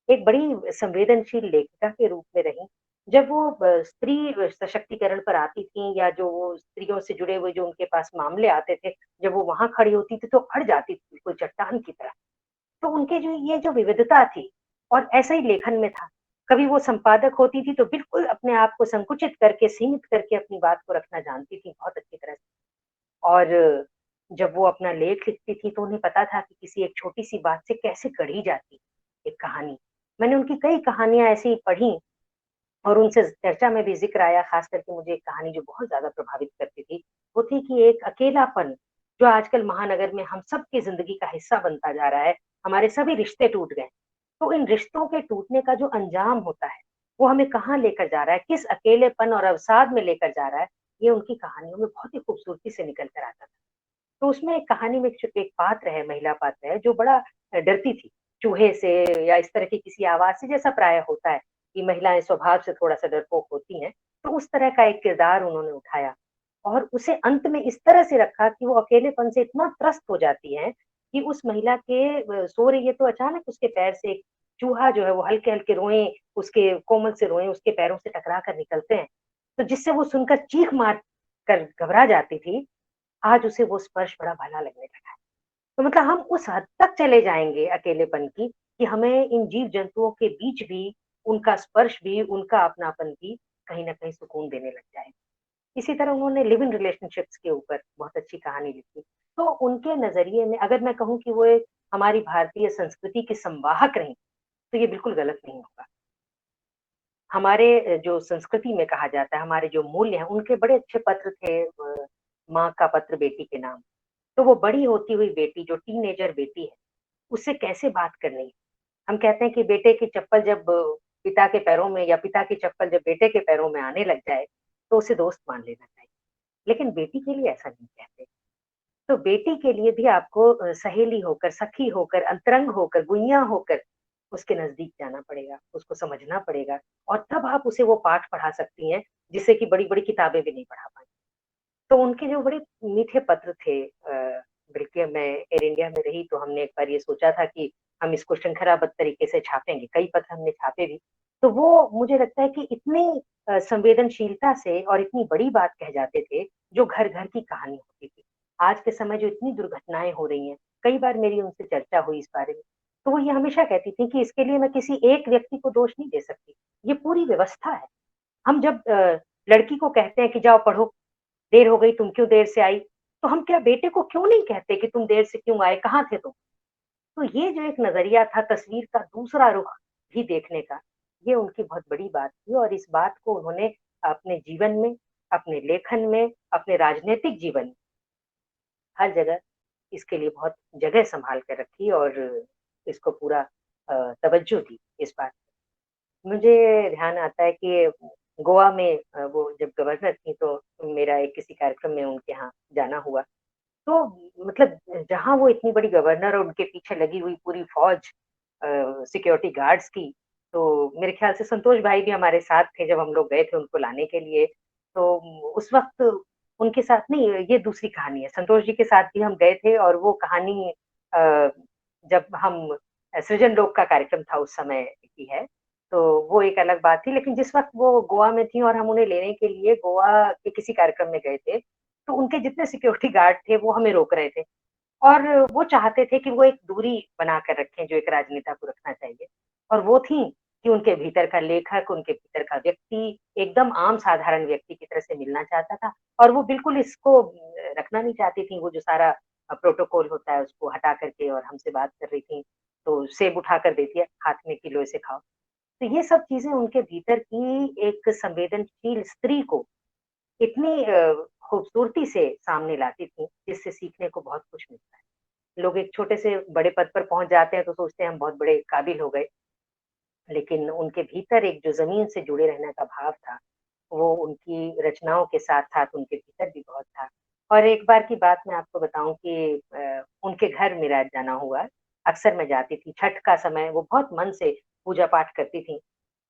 एक बड़ी संवेदनशील लेखिका के रूप में रहीं। जब वो स्त्री सशक्तिकरण पर आती थीं, या जो वो स्त्रियों से जुड़े हुए जो उनके पास मामले आते थे, जब वो वहाँ खड़ी होती थी तो अड़ जाती थी बिल्कुल चट्टान की तरह। तो उनके जो ये जो विविधता थी, और ऐसा ही लेखन में था, कभी वो संपादक होती थी तो बिल्कुल अपने आप को संकुचित करके, सीमित करके अपनी बात को रखना जानती थी बहुत अच्छी तरह से। और जब वो अपना लेख लिखती थी तो उन्हें पता था कि किसी एक छोटी-सी बात से कैसे गढ़ी जाती एक कहानी। मैंने उनकी कई कहानियाँ ऐसी पढ़ी, और उनसे चर्चा में भी ज़िक्र आया, ख़ास करके मुझे एक कहानी जो बहुत ज़्यादा प्रभावित करती थी, वो थी कि एक अकेलापन जो आजकल महानगर में हम सबकी ज़िंदगी का हिस्सा बनता जा रहा है, हमारे सभी रिश्ते टूट गए। तो इन रिश्तों के टूटने का जो अंजाम होता है, वो हमें कहाँ लेकर जा रहा है, किस अकेलेपन और अवसाद में लेकर जा रहा है, ये उनकी कहानियों में बहुत ही खूबसूरती से निकल कर आता था। तो उसमें एक कहानी में एक पात्र है, महिला पात्र है, जो बड़ा डरती थी, चूहे से या इस तरह की किसी आवाज़ से, जैसा प्रायः होता है कि महिलाएँ स्वभाव से थोड़ा-सा डरपोक होती हैं। तो उस तरह का एक किरदार उन्होंने उठाया, और उसे अंत में इस तरह से रखा कि वो अकेलेपन से इतना त्रस्त हो जाती है कि उस महिला के सो रही है तो अचानक उसके पैर से एक चूहा जो है वो हल्के-हल्के रोएँ, उसके कोमल से रोएँ उसके पैरों से टकरा कर निकलते हैं। तो जिससे वो सुनकर चीख मार कर घबरा जाती थी, आज उसे वो स्पर्श बड़ा भला लगने लगा है। तो मतलब हम उस हद तक चले जाएँगे अकेलेपन की, कि हमें इन जीव-जंतुओं के बीच भी उनका स्पर्श भी, उनका अपनापन भी कहीं न कहीं सुकून देने लग जाएगा। इसी तरह उन्होंने लिव इन रिलेशनशिप्स के ऊपर बहुत अच्छी कहानी लिखी। तो उनके नज़रिए में अगर मैं कहूँ कि वो एक हमारी भारतीय संस्कृति की संवाहक रहीं, तो ये बिल्कुल गलत नहीं होगा। हमारे जो संस्कृति में कहा जाता है, हमारे जो मूल्य हैं, उनके बड़े अच्छे पत्र थे, माँ का पत्र बेटी के नाम। तो वो बड़ी होती हुई बेटी, जो टीनेजर बेटी है, उससे कैसे बात करनी है। हम कहते हैं कि बेटे की चप्पल जब पिता के पैरों में या पिता की चप्पल जब बेटे के पैरों में आने लग जाए, तो उसे दोस्त मान लेना चाहिए। लेकिन बेटी के लिए ऐसा नहीं कहते। तो बेटी के लिए भी आपको सहेली होकर, सखी होकर, अंतरंग होकर, गुइयाँ होकर उसके नज़दीक जाना पड़ेगा, उसको समझना पड़ेगा और तब आप उसे वो पाठ पढ़ा सकती हैं, जिसे कि बड़ी-बड़ी किताबें भी नहीं पढ़ा पाएँ। तो उनके जो बड़े मीठे पत्र थे, बल्कि मैं एयर इंडिया में रही तो हमने एक बार ये सोचा था कि हम इसको शृंखलाबद्ध तरीके से छापेंगे, कई पत्र हमने छापे भी। तो वो मुझे लगता है कि इतनी संवेदनशीलता से और इतनी बड़ी बात कह जाते थे, जो घर-घर की कहानी होती थी। आज के समय जो इतनी दुर्घटनाएँ हो रही हैं, कई बार मेरी उनसे चर्चा हुई इस बारे में। तो वो ये हमेशा कहती थी कि इसके लिए मैं किसी एक व्यक्ति को दोष नहीं दे सकती, ये पूरी व्यवस्था है। हम जब लड़की को कहते हैं कि जाओ पढ़ो, देर हो गई, तुम क्यों देर से आई? तो हम क्या बेटे को क्यों नहीं कहते कि तुम देर से क्यों आए, कहाँ थे तुम? तो ये जो एक नज़रिया था तस्वीर का दूसरा रुख भी देखने का, ये उनकी बहुत बड़ी बात थी और इस बात को उन्होंने अपने जीवन में, अपने लेखन में, अपने राजनीतिक जीवन में, हर जगह इसके लिए बहुत जगह सँभाल कर रखी और इसको पूरा तवज्जो दी इस बात पे। मुझे ध्यान आता है कि गोवा में वो जब गवर्नर थीं तो मेरा एक किसी कार्यक्रम में उनके यहाँ जाना हुआ। तो मतलब जहाँ वो इतनी बड़ी गवर्नर और उनके पीछे लगी हुई पूरी फ़ौज सिक्योरिटी गार्ड्स की, तो मेरे ख़्याल से संतोष भाई भी हमारे साथ थे जब हम लोग गए थे उनको लाने के लिए। तो उस वक़्त उनके साथ नहीं, ये दूसरी कहानी है। संतोष जी के साथ भी हम गए थे और वो कहानी अ, जब हम सृजन लोक का कार्यक्रम था उस समय की है, तो वो एक अलग बात थी। लेकिन जिस वक़्त वो गोवा में थीं और हम उन्हें लेने के लिए गोवा के किसी कार्यक्रम में गए थे, तो उनके जितने सिक्योरिटी गार्ड थे वो हमें रोक रहे थे और वो चाहते थे कि वो एक दूरी बना कर रखें जो एक राजनेता को रखना चाहिए और वो थी कि उनके भीतर का लेखक, उनके भीतर का व्यक्ति एकदम आम साधारण व्यक्ति की तरह से मिलना चाहता था और वो बिल्कुल इसको रखना नहीं चाहती थी, वो जो सारा प्रोटोकॉल होता है उसको हटा करके और हमसे बात कर रही थी, तो सेब उठा कर देती है हाथ में कि लो इसे खाओ। तो ये सब चीज़ें उनके भीतर की एक संवेदनशील स्त्री को इतनी खूबसूरती से सामने लाती थीं, जिससे सीखने को बहुत कुछ मिलता है। लोग एक छोटे से बड़े पद पर पहुँच जाते हैं तो सोचते हैं हम बहुत बड़े काबिल हो गए, लेकिन उनके भीतर एक जो ज़मीन से जुड़े रहने का भाव था, वो उनकी रचनाओं के साथ-साथ उनके भीतर भी बहुत था। और एक बार की बात मैं आपको बताऊँ कि उनके घर मेरा जाना हुआ, अक्सर मैं जाती थी, छठ का समय वो बहुत मन से पूजा-पाठ करती थीं,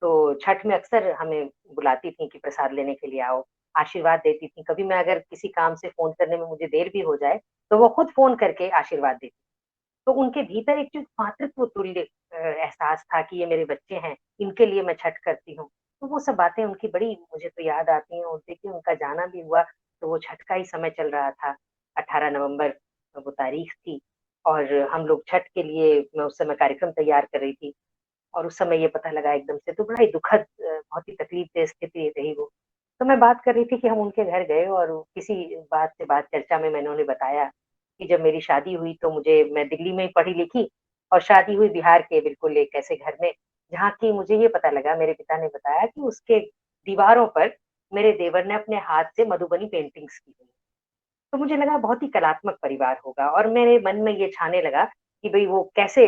तो छठ में अक्सर हमें बुलाती थीं कि प्रसाद लेने के लिए आओ, आशीर्वाद देती थीं। कभी मैं अगर किसी काम से फ़ोन करने में मुझे देर भी हो जाए, तो वो खुद फ़ोन करके आशीर्वाद देती। तो उनके भीतर एक जो मातृत्व तुल्य एहसास था कि ये मेरे बच्चे हैं, इनके लिए मैं छठ करती हूँ। तो वो सब बातें उनकी बड़ी मुझे तो याद आती हैं और देखिए उनका जाना भी हुआ, तो वो छठ का ही समय चल रहा था, 18 नवंबर वो तारीख थी और हम लोग छठ के लिए मैं उस समय कार्यक्रम तैयार कर रही थी और उस समय ये पता लगा एकदम से तो बड़ा ही दुखद बहुत ही तकलीफ दे स्थिति रही वो। तो मैं बात कर रही थी कि हम उनके घर गए और किसी बात से बात चर्चा में मैंने उन्हें बताया कि जब मेरी शादी हुई तो मैं दिल्ली में ही पढ़ी-लिखी और शादी हुई बिहार के बिल्कुल एक ऐसे घर में, जहाँ की मुझे ये पता लगा मेरे पिता ने बताया कि उसके दीवारों पर मेरे देवर ने अपने हाथ से मधुबनी पेंटिंग्स की हुई। तो मुझे लगा बहुत ही कलात्मक परिवार होगा और मेरे मन में ये छाने लगा कि भई वो कैसे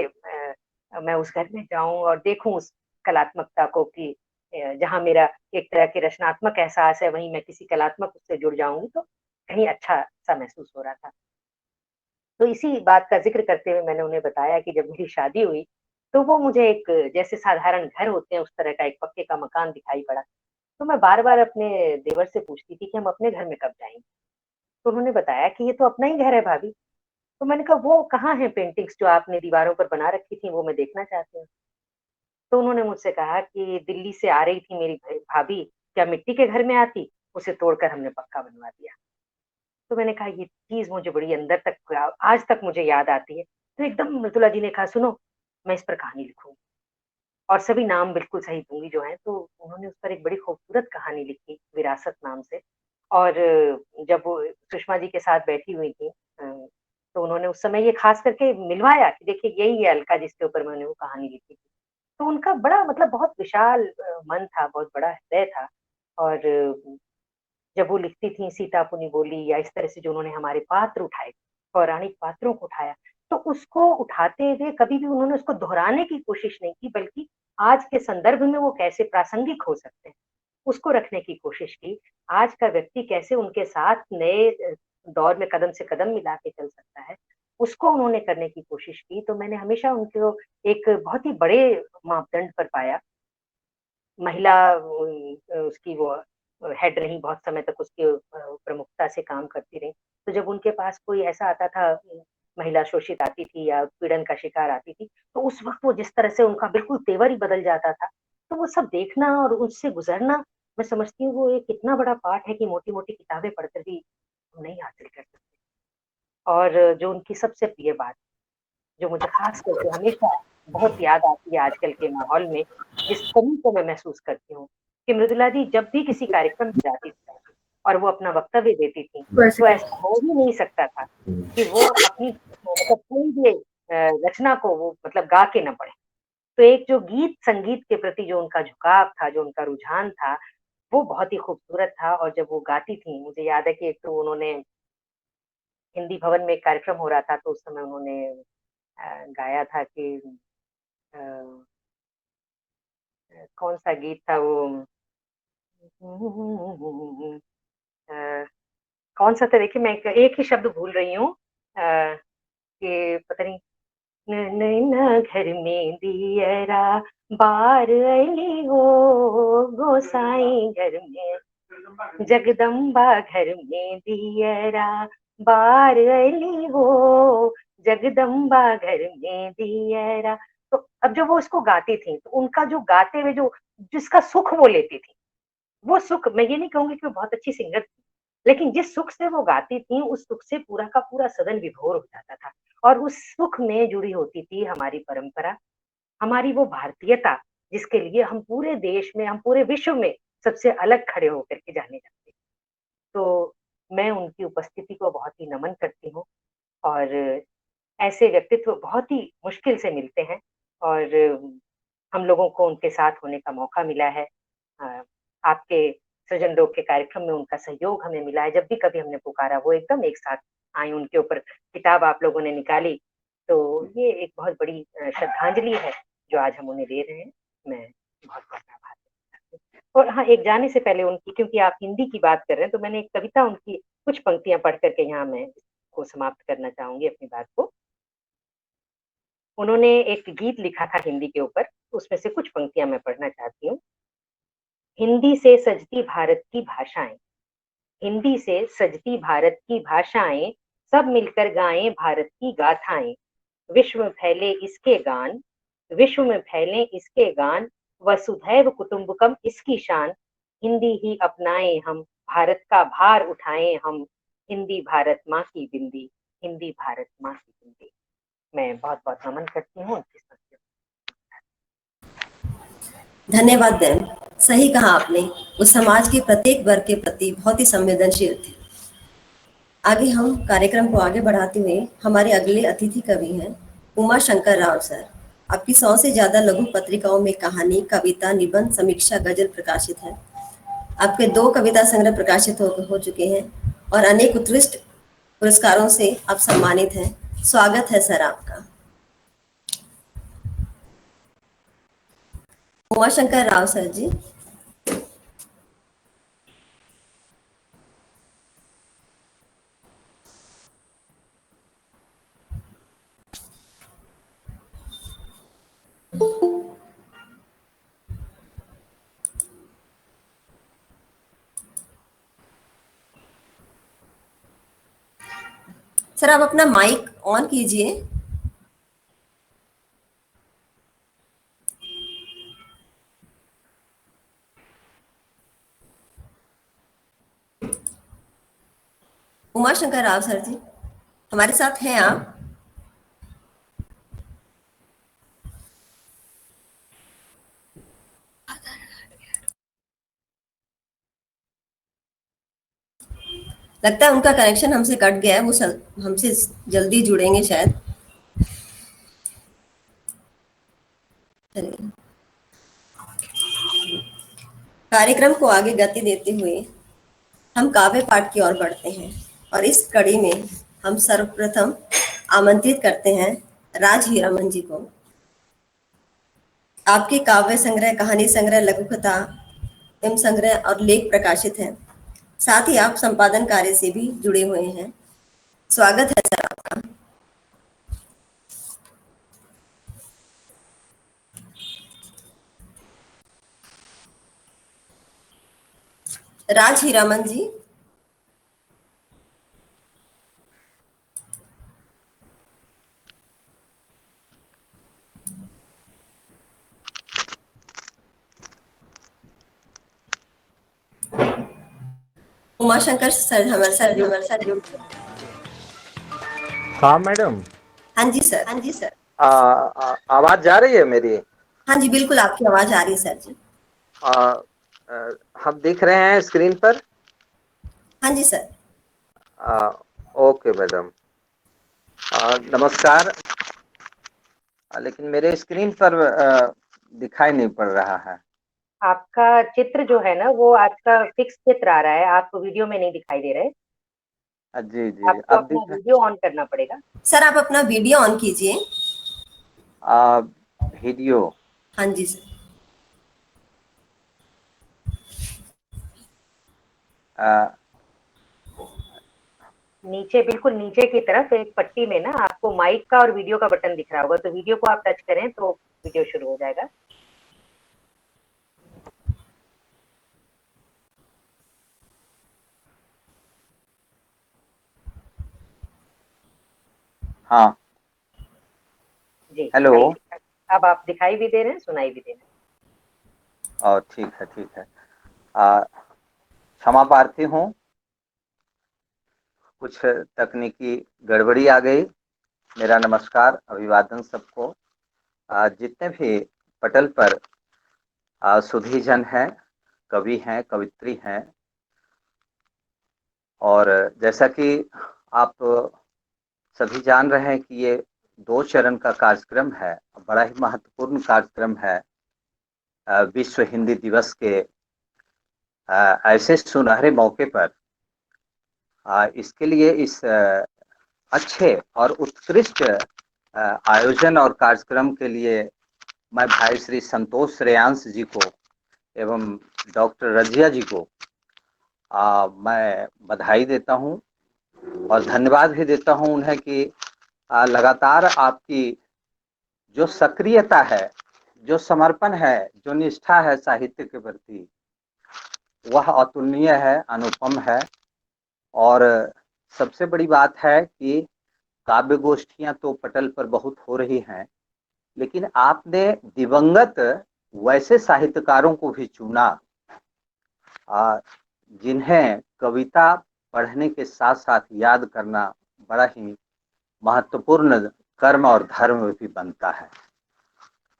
मैं उस घर में जाऊँ और देखूँ उस कलात्मकता को कि जहाँ मेरा एक तरह के रचनात्मक एहसास है, वहीं मैं किसी कलात्मक उससे जुड़ जाऊँगी तो कहीं अच्छा-सा महसूस हो रहा था। तो इसी बात का ज़िक्र करते हुए मैंने उन्हें बताया कि जब मेरी शादी हुई, तो वो मुझे एक जैसे साधारण घर होते हैं, उस तरह का एक पक्के का मकान दिखाई पड़ा। तो मैं बार-बार अपने देवर से पूछती थी कि हम अपने घर में कब जाएँगे? तो उन्होंने बताया कि ये तो अपना ही घर है भाभी। तो मैंने कहा वो कहाँ है पेंटिंग्स जो आपने दीवारों पर बना रखी थी, वो मैं देखना चाहती हूँ। तो उन्होंने मुझसे कहा कि दिल्ली से आ रही थी मेरी भाभी, क्या मिट्टी के घर में आती? उसे तोड़कर हमने पक्का बनवा दिया। तो मैंने कहा ये चीज़ मुझे बड़ी अंदर तक आज तक मुझे याद आती है। तो एकदम मृदुला जी ने कहा सुनो, मैं इस पर कहानी लिखूँगी और सभी नाम बिल्कुल सही दूँगी जो हैं। तो उन्होंने उस पर एक बड़ी खूबसूरत कहानी लिखी, विरासत नाम से और जब वो सुषमा जी के साथ बैठी हुई थी तो उन्होंने उस समय ये ख़ास करके मिलवाया कि देखिए यही है अलका जिसके ऊपर मैंने वो कहानी लिखी थी। तो उनका बड़ा मतलब बहुत विशाल मन था, बहुत बड़ा हृदय था और जब वो लिखती थीं सीता पुनी बोली या इस तरह से जो उन्होंने हमारे पात्र उठाए, पौराणिक पात्रों को उठाया, तो उसको उठाते हुए कभी भी उन्होंने उसको दोहराने की कोशिश नहीं की बल्कि आज के संदर्भ में वो कैसे प्रासंगिक हो सकते हैं, उसको रखने की कोशिश की। आज का व्यक्ति कैसे उनके साथ नए दौर में कदम से कदम मिला के चल सकता है, उसको उन्होंने करने की कोशिश की। तो मैंने हमेशा उनको एक बहुत ही बड़े मापदंड पर पाया। महिला उसकी वो हेड रही, बहुत समय तक उसकी प्रमुखता से काम करती रही। तो जब उनके पास कोई ऐसा आता था, महिला शोषित आती थी या उत्पीड़न का शिकार आती थी, तो उस वक़्त वो जिस तरह से उनका बिल्कुल तेवर ही बदल जाता था, तो वो सब देखना और उससे गुज़रना, मैं समझती हूँ वो एक इतना बड़ा पाठ है कि मोटी-मोटी किताबें पढ़कर भी हम नहीं हासिल कर सकते। और जो उनकी सबसे प्रिय बात, जो मुझे ख़ास करके हमेशा बहुत याद आती है आजकल के माहौल में, जिस कमी को मैं महसूस करती हूँ, कि मृदुला दी जब भी किसी कार्यक्रम में जाती थी और वो अपना वक्तव्य देती थी, तो ऐसा हो ही नहीं सकता था कि वो अपनी मतलब कोई भी रचना को वो मतलब गा के ना पढ़ें। तो एक जो गीत-संगीत के प्रति जो उनका झुकाव था, जो उनका रुझान था, वो बहुत ही खूबसूरत था। और जब वो गाती थीं, मुझे याद है कि एक तो उन्होंने हिंदी भवन में एक कार्यक्रम हो रहा था, तो उस समय उन्होंने गाया था कि अ कौन-सा गीत था वो अ, कौन-सा था देखिए, मैं एक ही शब्द भूल रही हूँ कि पता नहीं, नैना घर में दियरा बार अली हो, गोसाई घर में जगदम्बा घर में दियरा बार अली हो, जगदम्बा घर में दियरा। तो अब जब वो उसको गाती थी, तो उनका जो गाते हुए जो जिसका सुख वो लेती थी, वो सुख, मैं ये नहीं कहूँगी कि वो बहुत अच्छी सिंगर थी, लेकिन जिस सुख से वो गाती थी, उस सुख से पूरा का पूरा सदन विभोर हो जाता था। और उस सुख में जुड़ी होती थी हमारी परंपरा, हमारी वो भारतीयता, जिसके लिए हम पूरे देश में, हम पूरे विश्व में सबसे अलग खड़े होकर के जाने जाते हैं। तो मैं उनकी उपस्थिति को बहुत ही नमन करती हूँ। और ऐसे व्यक्तित्व बहुत ही मुश्किल से मिलते हैं। और हम लोगों को उनके साथ होने का मौका मिला है। अ, आपके सृजन रोग के कार्यक्रम में उनका सहयोग हमें मिला है। जब भी कभी हमने पुकारा, वो एकदम एक साथ आए, उनके ऊपर किताब आप लोगों ने निकाली। तो ये एक बहुत बड़ी श्रद्धांजलि है जो आज हम उन्हें दे रहे हैं। मैं बहुत-बहुत आभार व्यक्त करती हूँ। और हाँ, एक जाने से पहले उनकी, क्योंकि आप हिंदी की बात कर रहे हैं, तो मैंने एक कविता उनकी कुछ पंक्तियाँ पढ़ कर के यहाँ मैं इसको समाप्त करना चाहूँगी अपनी बात को। उन्होंने एक गीत लिखा था हिंदी के ऊपर, उसमें से कुछ पंक्तियाँ मैं पढ़ना चाहती हूँ। हिंदी से सजती भारत की भाषाएँ, हिंदी से सजती भारत की भाषाएँ, सब मिलकर गाएँ भारत की गाथाएँ। विश्व में फैले इसके गान, विश्व में फैले इसके गान, वसुधैव कुटुम्बकम इसकी शान। हिंदी ही अपनाएँ हम, भारत का भार उठाएँ हम, हिंदी भारत माँ की बिंदी, हिंदी भारत माँ की बिंदी। मैं बहुत-बहुत नमन करती हूँ उनकी स्मृति को। धन्यवाद बहन, सही कहा आपने, वो समाज के प्रत्येक वर्ग के प्रति बहुत ही संवेदनशील थे। आगे हम कार्यक्रम को आगे बढ़ाते हुए हमारे अगले अतिथि कवि हैं उमा शंकर राव सर। आपकी 100 से ज्यादा लघु पत्रिकाओं में कहानी, कविता, निबंध, समीक्षा, गजल प्रकाशित है। आपके 2 कविता संग्रह प्रकाशित हो चुके हैं और अनेक उत्कृष्ट पुरस्कारों से आप सम्मानित हैं। स्वागत है सर आपका। उमा शंकर राव सर जी। सर आप अपना माइक ऑन कीजिए। उमा शंकर राव सर जी, हमारे साथ हैं आप? लगता है उनका कनेक्शन हमसे कट गया है, वो हमसे जल्दी जुड़ेंगे शायद। चलिए, कार्यक्रम को आगे गति देते हुए हम काव्य पाठ की ओर बढ़ते हैं और इस कड़ी में हम सर्वप्रथम आमंत्रित करते हैं राज हीरामन जी को। आपके काव्य संग्रह, कहानी संग्रह, लघु कथा एवं संग्रह और लेख प्रकाशित हैं। साथ ही आप संपादन कार्य से भी जुड़े हुए हैं। स्वागत है सर आपका। राज हीरामन जी। उमाशंकर सर हमारे साथ जुड़। हाँ मैडम। हाँ जी सर। हाँ जी सर। आवाज जा रही है मेरी? हाँ जी बिल्कुल, आपकी आवाज आ रही है सर जी। आ, आ, हम दिख रहे हैं स्क्रीन पर? हाँ जी सर। Okay madam. नमस्कार। लेकिन मेरे स्क्रीन पर दिखाई नहीं पड़ रहा है। आपका चित्र जो है ना वो आज का फिक्स चित्र आ रहा है, आपको वीडियो में नहीं दिखाई दे रहे। जी जी, आपको अब अपना दिख वीडियो ऑन करना पड़ेगा। सर आप अपना वीडियो ऑन कीजिए। वीडियो। हाँ जी सर। नीचे, बिल्कुल नीचे की तरफ एक पट्टी में ना आपको माइक का और वीडियो का बटन दिख रहा होगा, तो वीडियो को आप टच करें तो वीडियो शुरू हो जाएगा। हाँ जी हेलो। अब आप दिखाई भी दे रहे हैं, सुनाई भी दे रहे हैं। ठीक है ठीक है। क्षमा प्रार्थी हूँ, कुछ तकनीकी गड़बड़ी आ गई। मेरा नमस्कार, अभिवादन सबको। जितने भी पटल पर सुधीजन हैं, कवि हैं, कवित्री हैं, और जैसा कि आप सभी जान रहे हैं कि ये 2 चरण का कार्यक्रम है, बड़ा ही महत्वपूर्ण कार्यक्रम है। विश्व हिंदी दिवस के ऐसे सुनहरे मौके पर इसके लिए इस अच्छे और उत्कृष्ट आयोजन और कार्यक्रम के लिए मैं भाई श्री संतोष श्रेयांश जी को एवं डॉक्टर रजिया जी को मैं बधाई देता हूं और धन्यवाद भी देता हूं उन्हें कि लगातार आपकी जो सक्रियता है, जो समर्पण है, जो निष्ठा है साहित्य के प्रति, वह अतुलनीय है, अनुपम है। और सबसे बड़ी बात है कि काव्य गोष्ठियां तो पटल पर बहुत हो रही हैं, लेकिन आपने दिवंगत वैसे साहित्यकारों को भी चुना जिन्हें कविता पढ़ने के साथ साथ याद करना बड़ा ही महत्वपूर्ण कर्म और धर्म भी बनता है।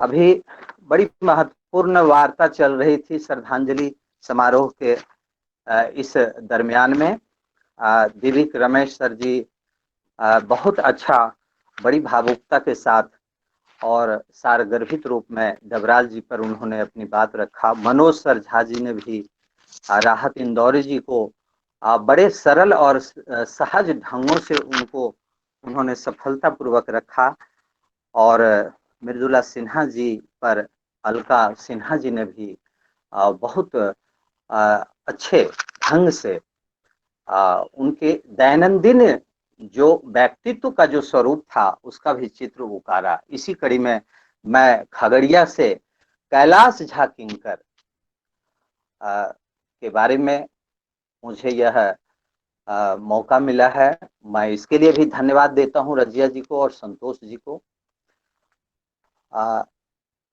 अभी बड़ी महत्वपूर्ण वार्ता चल रही थी श्रद्धांजलि समारोह के इस दरमियान में दिलीप रमेश सर जी बहुत अच्छा, बड़ी भावुकता के साथ और सारगर्भित रूप में डबराल जी पर उन्होंने अपनी बात रखा। मनोज सर झा जी ने भी राहत इंदौरी जी को बड़े सरल और सहज ढंगों से उन्होंने सफलतापूर्वक रखा। और मृदुला सिन्हा जी पर अलका सिन्हा जी ने भी बहुत अच्छे ढंग से उनके दैनंदिन जो व्यक्तित्व का जो स्वरूप था उसका भी चित्र उतारा। इसी कड़ी में मैं खगड़िया से कैलाश झा किंकर के बारे में मुझे यह मौका मिला है, मैं इसके लिए भी धन्यवाद देता हूं रजिया जी को और संतोष जी को।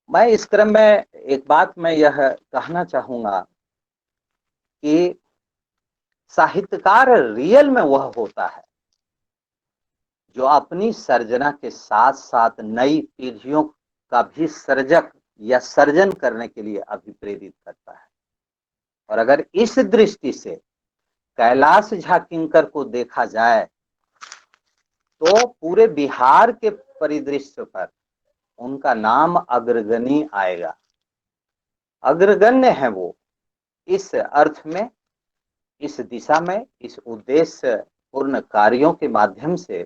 मैं इस क्रम में एक बात मैं यह कहना चाहूंगा कि साहित्यकार रियल में वह होता है जो अपनी सर्जना के साथ साथ नई पीढ़ियों का भी सर्जक या सर्जन करने के लिए अभिप्रेरित करता है। और अगर इस दृष्टि से कैलाश झा किंकर को देखा जाए तो पूरे बिहार के परिदृश्य पर उनका नाम अग्रगण्य आएगा। अग्रगण्य है वो इस अर्थ में, इस दिशा में, इस उद्देश्य पूर्ण कार्यों के माध्यम से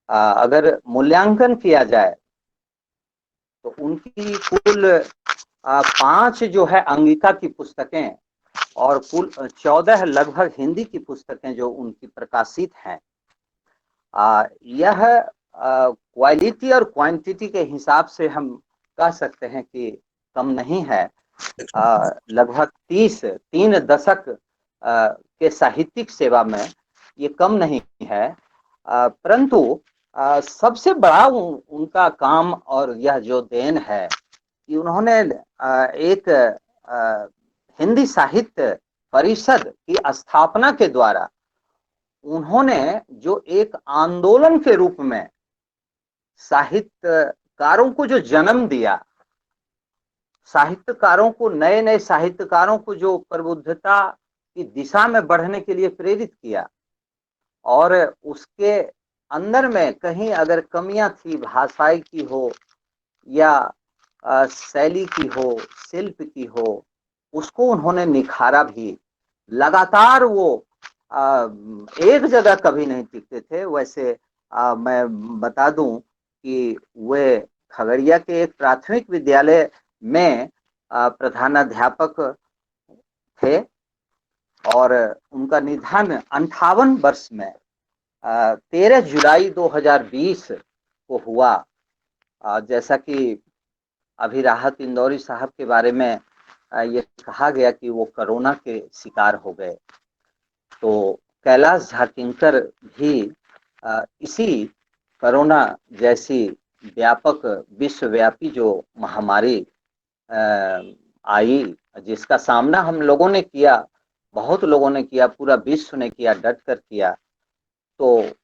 अगर मूल्यांकन किया जाए तो उनकी कुल 5 जो है अंगिका की पुस्तकें और कुल 14 लगभग हिंदी की पुस्तकें जो उनकी प्रकाशित हैं। यह क्वालिटी और क्वांटिटी के हिसाब से हम कह सकते हैं कि कम नहीं है। लगभग 3 दशक के साहित्यिक सेवा में ये कम नहीं है, परंतु सबसे बड़ा उनका काम और यह जो देन है कि उन्होंने एक हिंदी साहित्य परिषद की स्थापना के द्वारा उन्होंने जो एक आंदोलन के रूप में साहित्यकारों को जो जन्म दिया, साहित्यकारों को, नए नए साहित्यकारों को जो प्रबुद्धता की दिशा में बढ़ने के लिए प्रेरित किया, और उसके अंदर में कहीं अगर कमियां थी, भाषाई की हो या शैली की हो, शिल्प की हो, उसको उन्होंने निखारा भी। लगातार वो एक जगह कभी नहीं टिकते थे। वैसे मैं बता दूं कि वे खगड़िया के एक प्राथमिक विद्यालय में प्रधानाध्यापक थे और उनका निधन 58 वर्ष में 13 जुलाई 2020 को हुआ। जैसा कि अभी राहत इंदौरी साहब के बारे में ये कहा गया कि वो कोरोना के शिकार हो गए, तो कैलाश झाकिंकर भी इसी कोरोना जैसी व्यापक विश्वव्यापी जो महामारी आई, जिसका सामना हम लोगों ने किया, बहुत लोगों ने किया, पूरा विश्व ने किया, डट कर किया, तो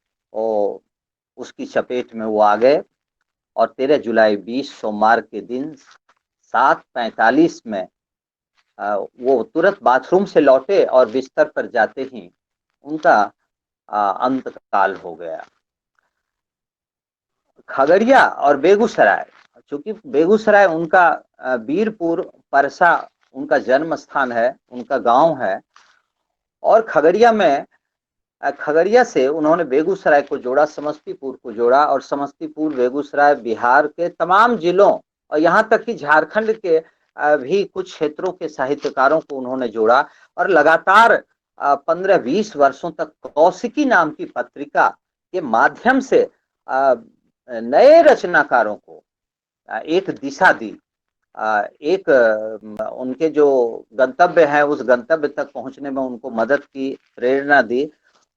उसकी चपेट में वो आ गए। और 13 जुलाई 20 सोमवार के दिन 7:45 में वो तुरंत बाथरूम से लौटे और बिस्तर पर जाते ही उनका अंतकाल हो गया। खगड़िया और बेगूसराय, चूंकि बेगूसराय उनका बीरपुर परसा उनका जन्म स्थान है, उनका गांव है, और खगड़िया से उन्होंने बेगूसराय को जोड़ा, समस्तीपुर को जोड़ा, और समस्तीपुर, बेगूसराय, बिहार के तमाम जिलों और यहाँ तक कि झारखंड के भी कुछ क्षेत्रों के साहित्यकारों को उन्होंने जोड़ा। और लगातार 15-20 वर्षों तक कौशिकी नाम की पत्रिका के माध्यम से नए रचनाकारों को एक दिशा दी, एक उनके जो गंतव्य है उस गंतव्य तक पहुंचने में उनको मदद की, प्रेरणा दी,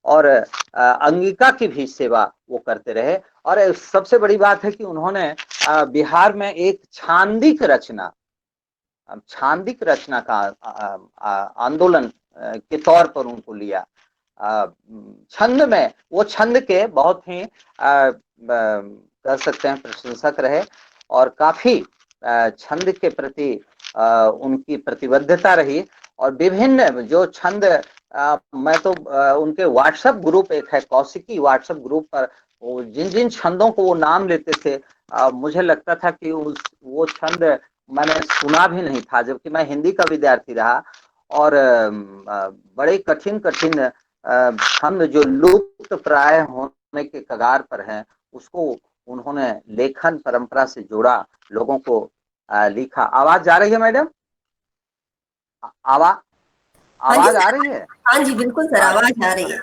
और अंगिका की भी सेवा वो करते रहे। और सबसे बड़ी बात है कि उन्होंने बिहार में एक छांदिक रचना का आंदोलन के तौर पर उनको लिया। छंद में वो छंद के बहुत ही कह सकते हैं प्रशंसक रहे, और काफी छंद के प्रति उनकी प्रतिबद्धता रही। और विभिन्न जो छंद, मैं तो उनके व्हाट्सएप ग्रुप एक है, कौशिकी व्हाट्सएप ग्रुप पर जिन जिन छंदों को वो नाम लेते थे, मुझे लगता था कि वो छंद मैंने सुना भी नहीं था, जबकि मैं हिंदी का विद्यार्थी रहा। और बड़े कठिन छंद जो लुप्त प्राय होने के कगार पर हैं, उसको उन्होंने लेखन परंपरा से जोड़ा, लोगों को लिखा। आवाज जा रही है मैडम? आवाज आ रही है? हाँ जी बिल्कुल सर, आवाज आ रही है।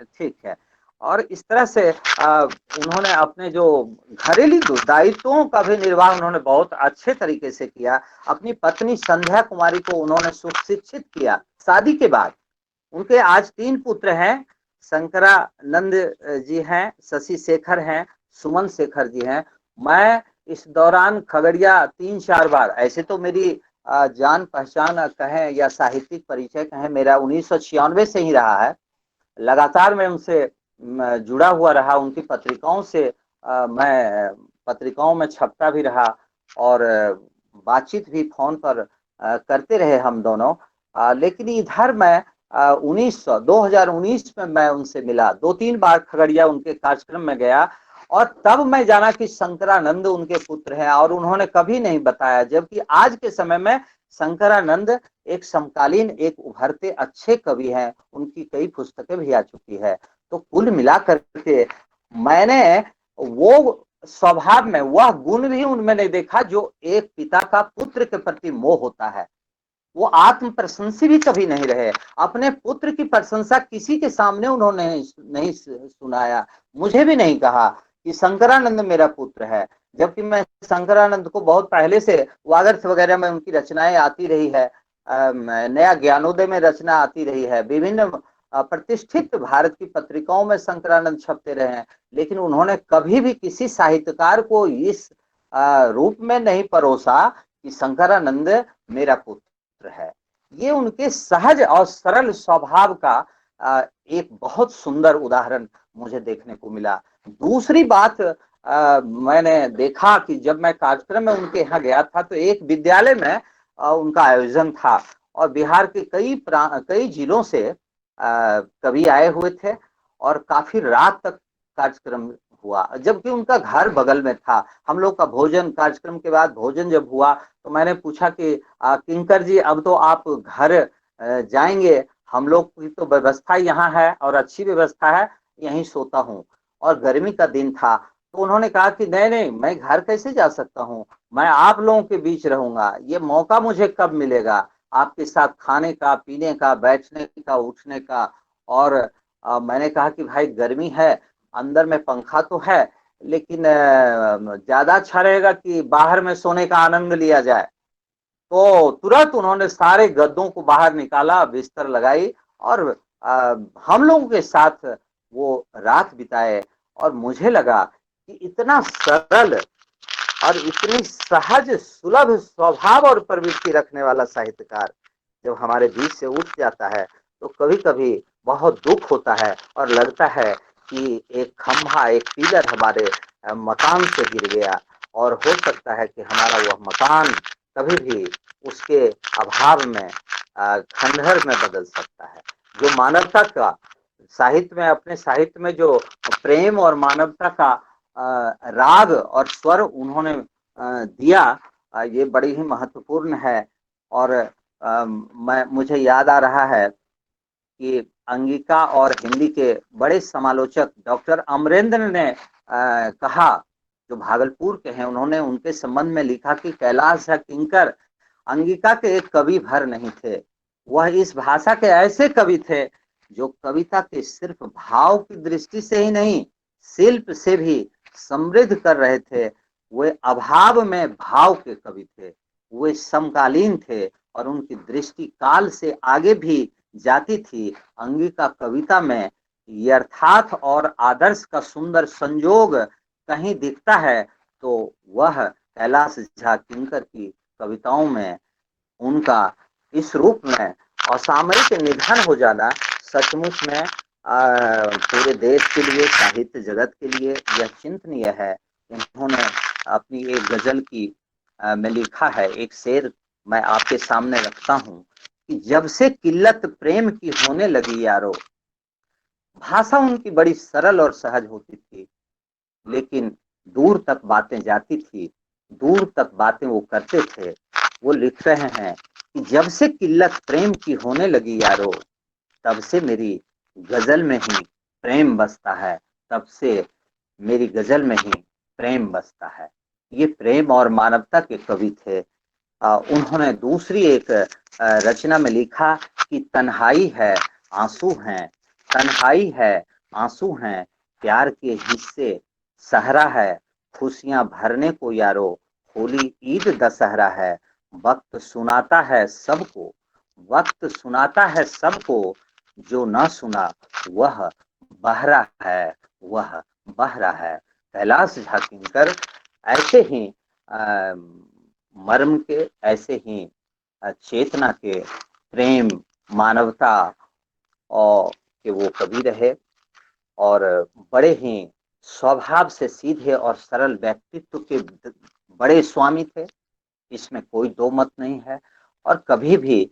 ठीक है। और इस तरह से उन्होंने अपने जो घरेलू दायित्वों का भी निर्वाह उन्होंने बहुत अच्छे तरीके से किया। अपनी पत्नी संध्या कुमारी को उन्होंने सुशिक्षित किया। शादी के बाद उनके आज 3 पुत्र हैं, शंकरानंद जी हैं, शशि शेखर हैं, सुमन शेखर जी हैं। मैं इस दौरान खगड़िया 3-4 बार, ऐसे तो मेरी जान पहचान कहें या साहित्यिक परिचय कहें मेरा 1996 से ही रहा है। लगातार मैं उनसे जुड़ा हुआ रहा, उनकी पत्रिकाओं से मैं पत्रिकाओं में छपता भी रहा और बातचीत भी फोन पर करते रहे हम दोनों। लेकिन इधर मैं 2019 में मैं उनसे मिला, 2-3 बार खगड़िया उनके कार्यक्रम में गया, और तब मैं जाना कि शंकरानंद उनके पुत्र हैं, और उन्होंने कभी नहीं बताया। जबकि आज के समय में शंकरानंद एक समकालीन, एक उभरते अच्छे कवि हैं, उनकी कई पुस्तकें भी आ चुकी है। तो कुल मिलाकर के मैंने वो स्वभाव में वह गुण भी उनमें नहीं देखा जो एक पिता का पुत्र के प्रति मोह होता है। वो आत्म प्रशंसी भी कभी नहीं रहे, अपने पुत्र की प्रशंसा किसी के सामने उन्होंने नहीं सुनाया। मुझे भी नहीं कहा कि शंकरानंद मेरा पुत्र है, जबकि मैं शंकरानंद को बहुत पहले से वागर्थ वगैरह में उनकी रचनाएं आती रही है, नया ज्ञानोदय में रचना आती रही है, विभिन्न प्रतिष्ठित भारत की पत्रिकाओं में शंकरानंद छपते रहे हैं, लेकिन उन्होंने कभी भी किसी साहित्यकार को इस रूप में नहीं परोसा कि शंकरानंद मेरा पुत्र है। ये उनके सहज और सरल स्वभाव का एक बहुत सुंदर उदाहरण मुझे देखने को मिला। दूसरी बात, मैंने देखा कि जब मैं कार्यक्रम में उनके यहाँ गया था तो एक विद्यालय में उनका आयोजन था और बिहार के कई जिलों से कवि आए हुए थे और काफी रात तक कार्यक्रम हुआ, जबकि उनका घर बगल में था। हम लोग का भोजन, कार्यक्रम के बाद भोजन जब हुआ तो मैंने पूछा कि किंकर जी अब तो आप घर जाएंगे, हम लोग की तो व्यवस्था यहाँ है और अच्छी व्यवस्था है, यहीं सोता हूँ। और गर्मी का दिन था तो उन्होंने कहा कि नहीं नहीं, मैं घर कैसे जा सकता हूँ, मैं आप लोगों के बीच रहूंगा, ये मौका मुझे कब मिलेगा आपके साथ खाने का, पीने का, बैठने का, उठने का। और मैंने कहा कि भाई गर्मी है, अंदर में पंखा तो है, लेकिन ज्यादा अच्छा रहेगा कि बाहर में सोने का आनंद लिया जाए। तो तुरंत उन्होंने सारे गद्दों को बाहर निकाला, बिस्तर लगाई और हम लोगों के साथ वो रात बिताए। और मुझे लगा कि इतना सरल और इतनी सहज सुलभ स्वभाव और प्रवृत्ति रखने वाला साहित्यकार जब हमारे बीच से उठ जाता है तो कभी कभी बहुत दुख होता है और लगता है कि एक खंभा, एक पिलर हमारे मकान से गिर गया और हो सकता है कि हमारा वह मकान कभी भी उसके अभाव में खंडहर में बदल सकता है। जो मानवता का साहित्य में, अपने साहित्य में जो प्रेम और मानवता का राग और स्वर उन्होंने दिया, ये बड़ी ही महत्वपूर्ण है। और मुझे याद आ रहा है कि अंगिका और हिंदी के बड़े समालोचक डॉक्टर अमरेंद्र ने कहा, जो भागलपुर के हैं, उन्होंने उनके संबंध में लिखा कि कैलाश किंकर अंगिका के एक कवि भर नहीं थे, वह इस भाषा के ऐसे कवि थे जो कविता के सिर्फ भाव की दृष्टि से ही नहीं, शिल्प से भी समृद्ध कर रहे थे। वे अभाव में भाव के कवि थे, वे समकालीन थे और उनकी दृष्टि काल से आगे भी जाती थी। अंगिका कविता में यथार्थ और आदर्श का सुंदर संयोग कहीं दिखता है तो वह कैलाश झा किंकर की कविताओं में उनका इस रूप में असामयिक निधन हो जाना सचमुच में पूरे देश के लिए, साहित्य जगत के लिए यह चिंतनीय है। उन्होंने अपनी एक गजल की में लिखा है, एक शेर मैं आपके सामने रखता हूँ कि जब से किल्लत प्रेम की होने लगी यारो। भाषा उनकी बड़ी सरल और सहज होती थी, लेकिन दूर तक बातें जाती थी, दूर तक बातें वो करते थे। वो लिख रहे हैं कि जब से किल्लत प्रेम की होने लगी यारो, तब से मेरी गजल में ही प्रेम बसता है, तब से मेरी गजल में ही प्रेम बसता है। ये प्रेम और मानवता के कवि थे। उन्होंने दूसरी एक रचना में लिखा कि तन्हाई है आंसू हैं, तन्हाई है आंसू हैं, प्यार के हिस्से सहरा है, खुशियां भरने को यारो, होली ईद दशहरा है। वक्त सुनाता है सबको, वक्त सुनाता है सबको, जो ना सुना वह बहरा है, वह बहरा है। कैलाश झा किंकर ऐसे ही मर्म के, ऐसे ही चेतना के, प्रेम, मानवता और के वो कवि रहे और बड़े ही स्वभाव से सीधे और सरल व्यक्तित्व के बड़े स्वामी थे, इसमें कोई दो मत नहीं है। और कभी भी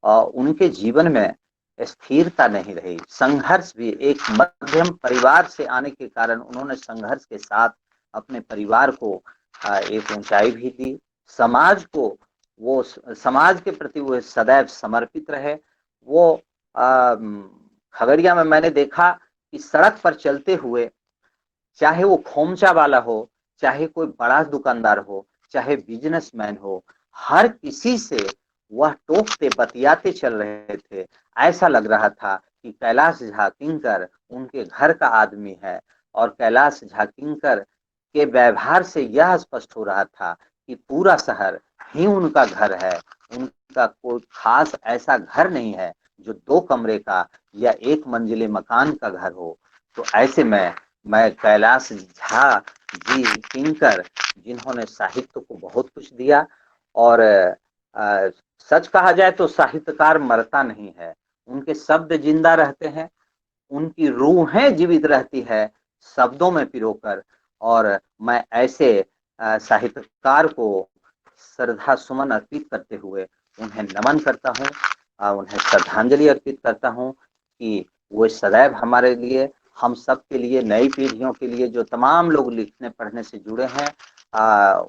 उनके जीवन में स्थिरता नहीं रही, संघर्ष भी। एक मध्यम परिवार से आने के कारण उन्होंने संघर्ष के साथ अपने परिवार को एक ऊंचाई भी दी, समाज को, वो समाज के प्रति वो सदैव समर्पित रहे। वो खगड़िया में मैंने देखा कि सड़क पर चलते हुए, चाहे वो खोमचा वाला हो, चाहे कोई बड़ा दुकानदार हो, चाहे बिजनेसमैन हो, हर किसी से वह टोकते बतियाते चल रहे थे। ऐसा लग रहा था कि कैलाश झा किंकर उनके घर का आदमी है, और कैलाश झा किंकर के व्यवहार से यह स्पष्ट हो रहा था कि पूरा शहर ही उनका घर है। उनका कोई खास ऐसा घर नहीं है जो 2 कमरे का या 1 मंजिले मकान का घर हो। तो ऐसे में मैं कैलाश झा जी किंकर, जिन्होंने साहित्य को बहुत कुछ दिया, और सच कहा जाए तो साहित्यकार मरता नहीं है, उनके शब्द जिंदा रहते हैं, उनकी रूहें जीवित रहती है शब्दों में पिरोकर। और मैं ऐसे साहित्यकार को श्रद्धा सुमन अर्पित करते हुए उन्हें नमन करता हूँ, उन्हें श्रद्धांजलि अर्पित करता हूँ कि वो सदैव हमारे लिए, हम सब के लिए, नई पीढ़ियों के लिए, जो तमाम लोग लिखने पढ़ने से जुड़े हैं,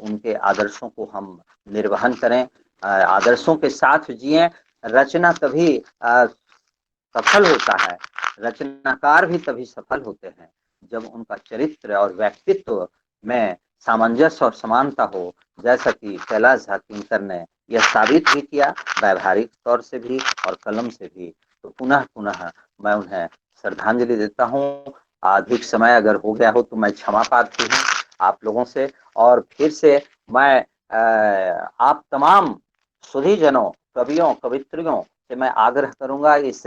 उनके आदर्शों को हम निर्वहन करें, आदर्शों के साथ जिएं। रचना तभी सफल होता है, रचनाकार भी तभी सफल होते हैं जब उनका चरित्र और व्यक्तित्व में सामंजस्य और समानता हो, जैसा कि कैलाश झा किंकर ने यह साबित भी किया, व्यावहारिक तौर से भी और कलम से भी। तो पुनः पुनः मैं उन्हें श्रद्धांजलि देता हूँ। अधिक समय अगर हो गया हो तो मैं क्षमा प्रार्थी हूँ आप लोगों से। और फिर से मैं आप तमाम सुधीजनों, कवियों, कवित्रियों से मैं आग्रह करूंगा इस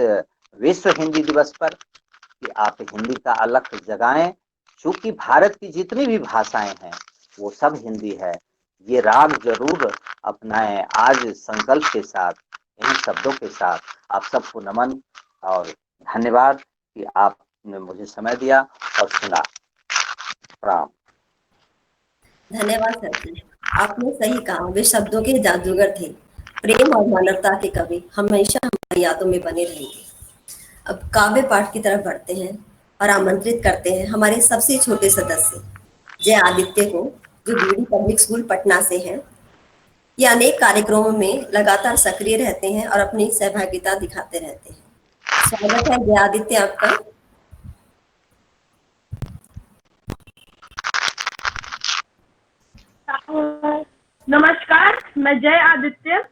विश्व हिंदी दिवस पर कि आप हिंदी का अलख जगाएं। चूंकि भारत की जितनी भी भाषाएं हैं वो सब हिंदी है, ये राग जरूर अपनाएं। आज संकल्प के साथ, इन शब्दों के साथ आप सबको नमन और धन्यवाद कि आपने मुझे समय दिया और सुना। प्रणाम। धन्यवाद सर जी, आपने सही कहा, वे शब्दों के जादूगर थे, प्रेम और मानवता के कवि, हमेशा हमारी यादों में बने रहेंगे। अब काव्य पाठ की तरफ बढ़ते हैं और आमंत्रित करते हैं हमारे सबसे छोटे सदस्य जय आदित्य को, जो बीडी पब्लिक स्कूल पटना से हैं। ये अनेक कार्यक्रमों में लगातार सक्रिय रहते हैं और अपनी सहभागिता दिखाते रहते हैं। स्वागत है जय आदित्य आपका। नमस्कार, मैं जय आदित्य